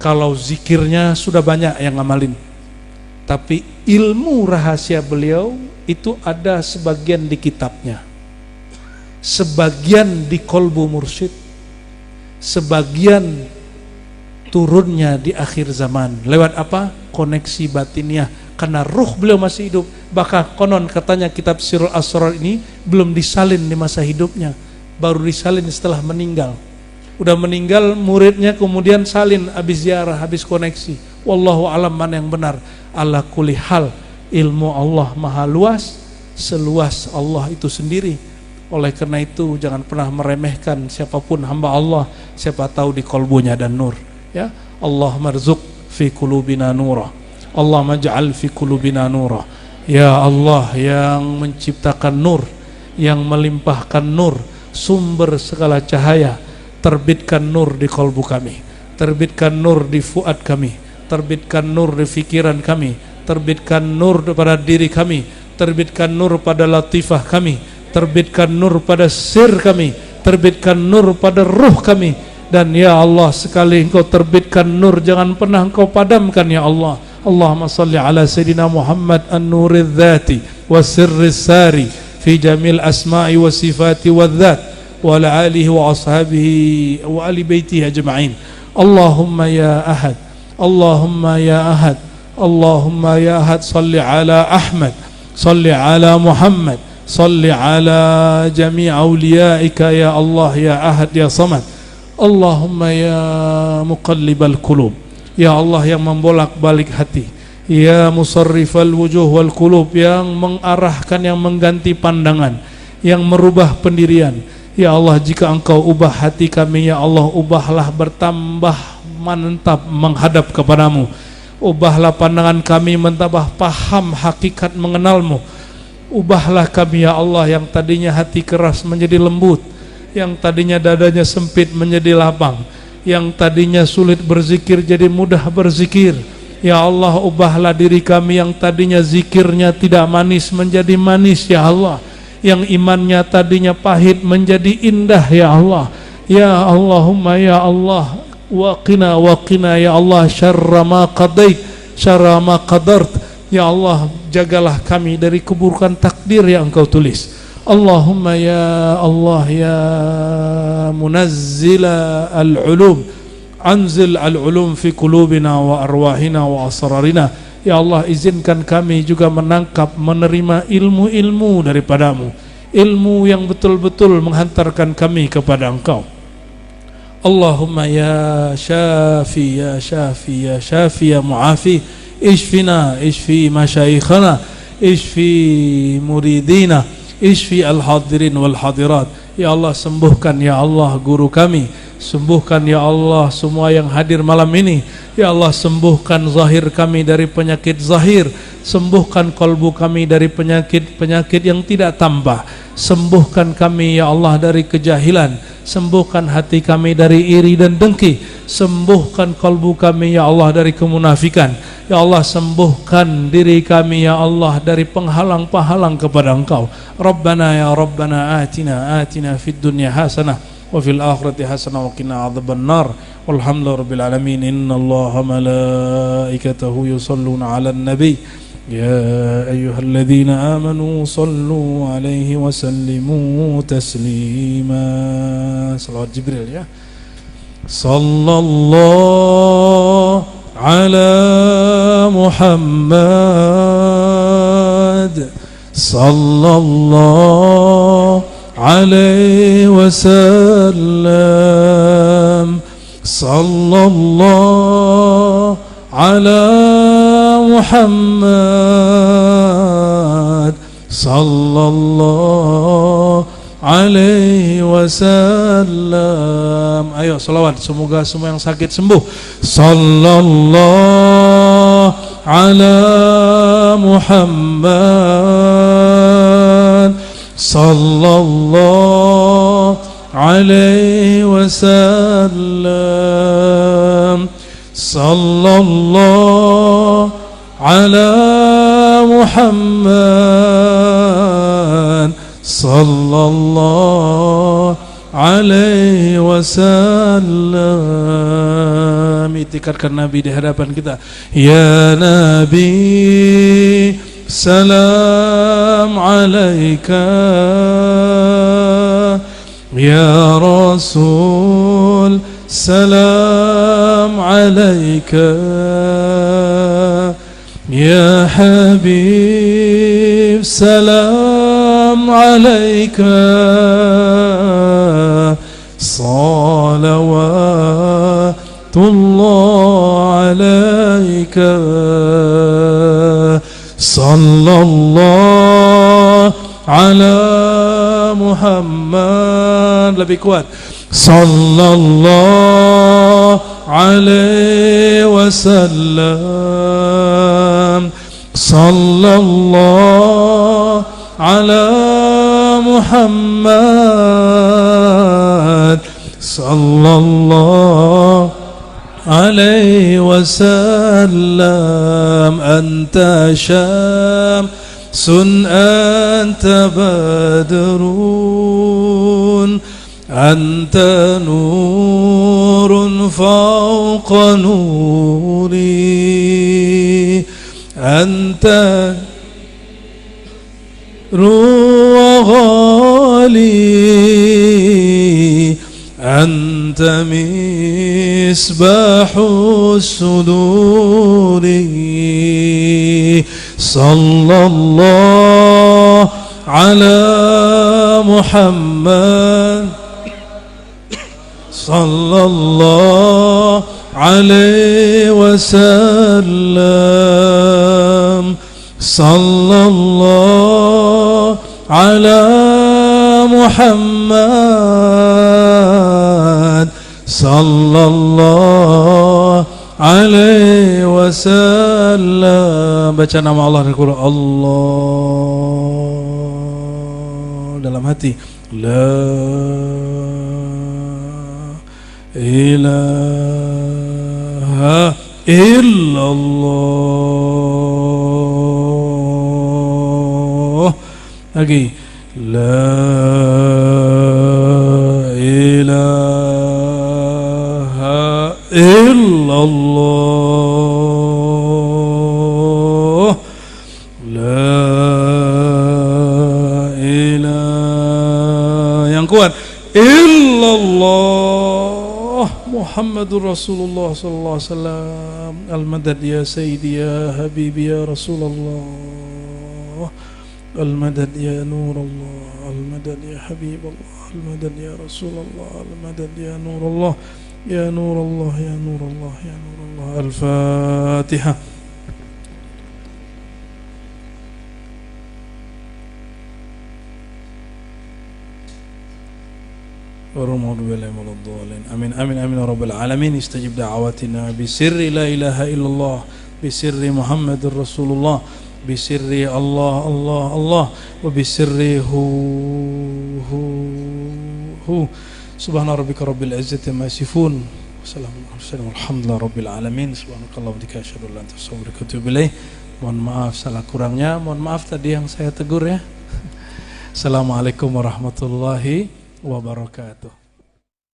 Speaker 2: Kalau zikirnya sudah banyak yang ngamalin, tapi ilmu rahasia beliau itu ada sebagian di kitabnya, sebagian di kolbu mursyid, sebagian turunnya di akhir zaman. Lewat apa? Koneksi batiniah. Karena ruh beliau masih hidup. Bahkan konon katanya kitab Sirul Asrar ini belum disalin di masa hidupnya, baru disalin setelah meninggal. Udah meninggal, muridnya kemudian salin habis ziarah, habis koneksi. Wallahu alam mana yang benar. Ala kulli hal, ilmu Allah maha luas, seluas Allah itu sendiri. Oleh karena itu jangan pernah meremehkan siapapun hamba Allah, siapa tahu di kolbunya dan nur. Ya, Allah marzuq fi qulubina nura, Allah maj'al fi qulubina nura. Ya Allah yang menciptakan nur, yang melimpahkan nur, sumber segala cahaya, terbitkan nur di kolbu kami, terbitkan nur di fuad kami, terbitkan nur di fikiran kami, terbitkan nur pada diri kami, terbitkan nur pada latifah kami, terbitkan nur pada sir kami, terbitkan nur pada ruh kami. Dan ya Allah, sekali engkau terbitkan nur, jangan pernah engkau padamkan ya Allah. Allahumma salli ala Sayyidina Muhammad an-nuriz dzati wa sirris sari fi jamil asma'i wa sifati wa dzat wa ala alihi wa ashabihi wa ali baitihi ajma'in. Allahumma ya ahad, Allahumma ya ahad, Allahumma ya ahad. Salli ala Ahmad, salli ala Muhammad, salli ala jami' awliyaika ya Allah ya ahad ya samad. Allahumma ya muqallibal qulub, ya Allah yang membolak-balik hati, ya musarrifal wujuh wal qulub, yang mengarahkan, yang mengganti pandangan, yang merubah pendirian. Ya Allah, jika Engkau ubah hati kami, ya Allah, ubahlah bertambah mantap menghadap kepadamu. Ubahlah pandangan kami mentambah paham hakikat mengenalmu. Ubahlah kami ya Allah, yang tadinya hati keras menjadi lembut, yang tadinya dadanya sempit menjadi lapang, yang tadinya sulit berzikir jadi mudah berzikir. Ya Allah, ubahlah diri kami yang tadinya zikirnya tidak manis menjadi manis ya Allah, yang imannya tadinya pahit menjadi indah ya Allah. Ya Allahumma ya Allah, waqina ya Allah syarra ma qadait, syarra ma qadart. Ya Allah, jagalah kami dari keburukan takdir yang Engkau tulis. Allahumma ya Allah ya munazzila al-ulum, anzil al-ulum fi qulubina wa arwahina wa asrarina. Ya Allah, izinkan kami juga menangkap, menerima ilmu-ilmu daripadamu, ilmu yang betul-betul menghantarkan kami kepada Engkau. Allahumma ya syafi ya syafi ya syafi ya muafi, ishfina, ishfi masyayikhana, ishfi muridina, ishfi al-hadirin wal hadirat. Ya Allah, sembuhkan ya Allah guru kami, sembuhkan ya Allah semua yang hadir malam ini. Ya Allah, sembuhkan zahir kami dari penyakit zahir, sembuhkan kalbu kami dari penyakit-penyakit yang tidak tambah. Sembuhkan kami ya Allah dari kejahilan, sembuhkan hati kami dari iri dan dengki, sembuhkan kalbu kami ya Allah dari kemunafikan. Ya Allah, sembuhkan diri kami ya Allah dari penghalang-penghalang kepada Engkau. Rabbana ya Rabbana atina fid dunya hasanah wa fil akhirati hasanah wa qina adzabannar. Walhamdulillahi rabbil alamin. Innallaha malaikatahu yusalluna 'alan nabi ya ayyuhalladzina amanu sallu 'alaihi wa sallimu taslima. Salawat Jibril ya. Sallallahu ala Muhammad sallallahu alaihi wasallam. Sallallahu ala Muhammad sallallahu alaihi wasallam. Ayo salawat, semoga semua yang sakit sembuh. Sallallahu ala Muhammad sallallahu alaihi wasallam. Sallallahu ala Muhammad sallallahu alaihi wasallam. Itikadkan Nabi di hadapan kita. Ya Nabi, salam alaika. Ya Rasul, salam alaika. Ya Habib, salam alaika. Salawatullah alaika. Sallallahu ala Muhammad. Lebih kuat. Sallallahu alaihi wasallam. Sallallahu ala Muhammad sallallahu alaihi wasallam. Anta syamsun anta badrun, anta nurun fawqa nuri, anta ruwa ghali,
Speaker 1: أنت مصباح الصدور صلى الله على محمد صلى الله عليه وسلم صلى الله على محمد صلى الله عليه wasallam. Baca nama Allah dan Quran Allah dalam hati. La ilaha illallah. Lagi. La ilaha illallah. La ilaha yang kuat illallah Muhammadur Rasulullah sallallahu alaihi wasallam. Al-madad ya sayyidi ya habibi ya Rasulullah. Al-madad ya nur Allah. Al-madad ya habib Allah. Al-madad ya Rasulullah. Al-madad ya nur Allah. Ya nur Allah ya nur Allah ya nur Allah. Al-Fatihah. Amin amin amin ya rabbal alamin. Istajib da'awatina bisirri la ilaha illallah, bisirri Muhammadur Rasulullah, bisirri Allah Allah Allah, wa bisirri hu. Subhana rabbika rabbil izzati amma yasifun. Wassalamualaikum warahmatullahi rabbil alamin. Subhanakallah wa bihamdika asyhadu an la ilaha illa anta astaghfiruka wa atubu ilaik. Mohon maaf salah kurangnya, mohon maaf tadi yang saya tegur ya. Assalamualaikum warahmatullahi wabarakatuh.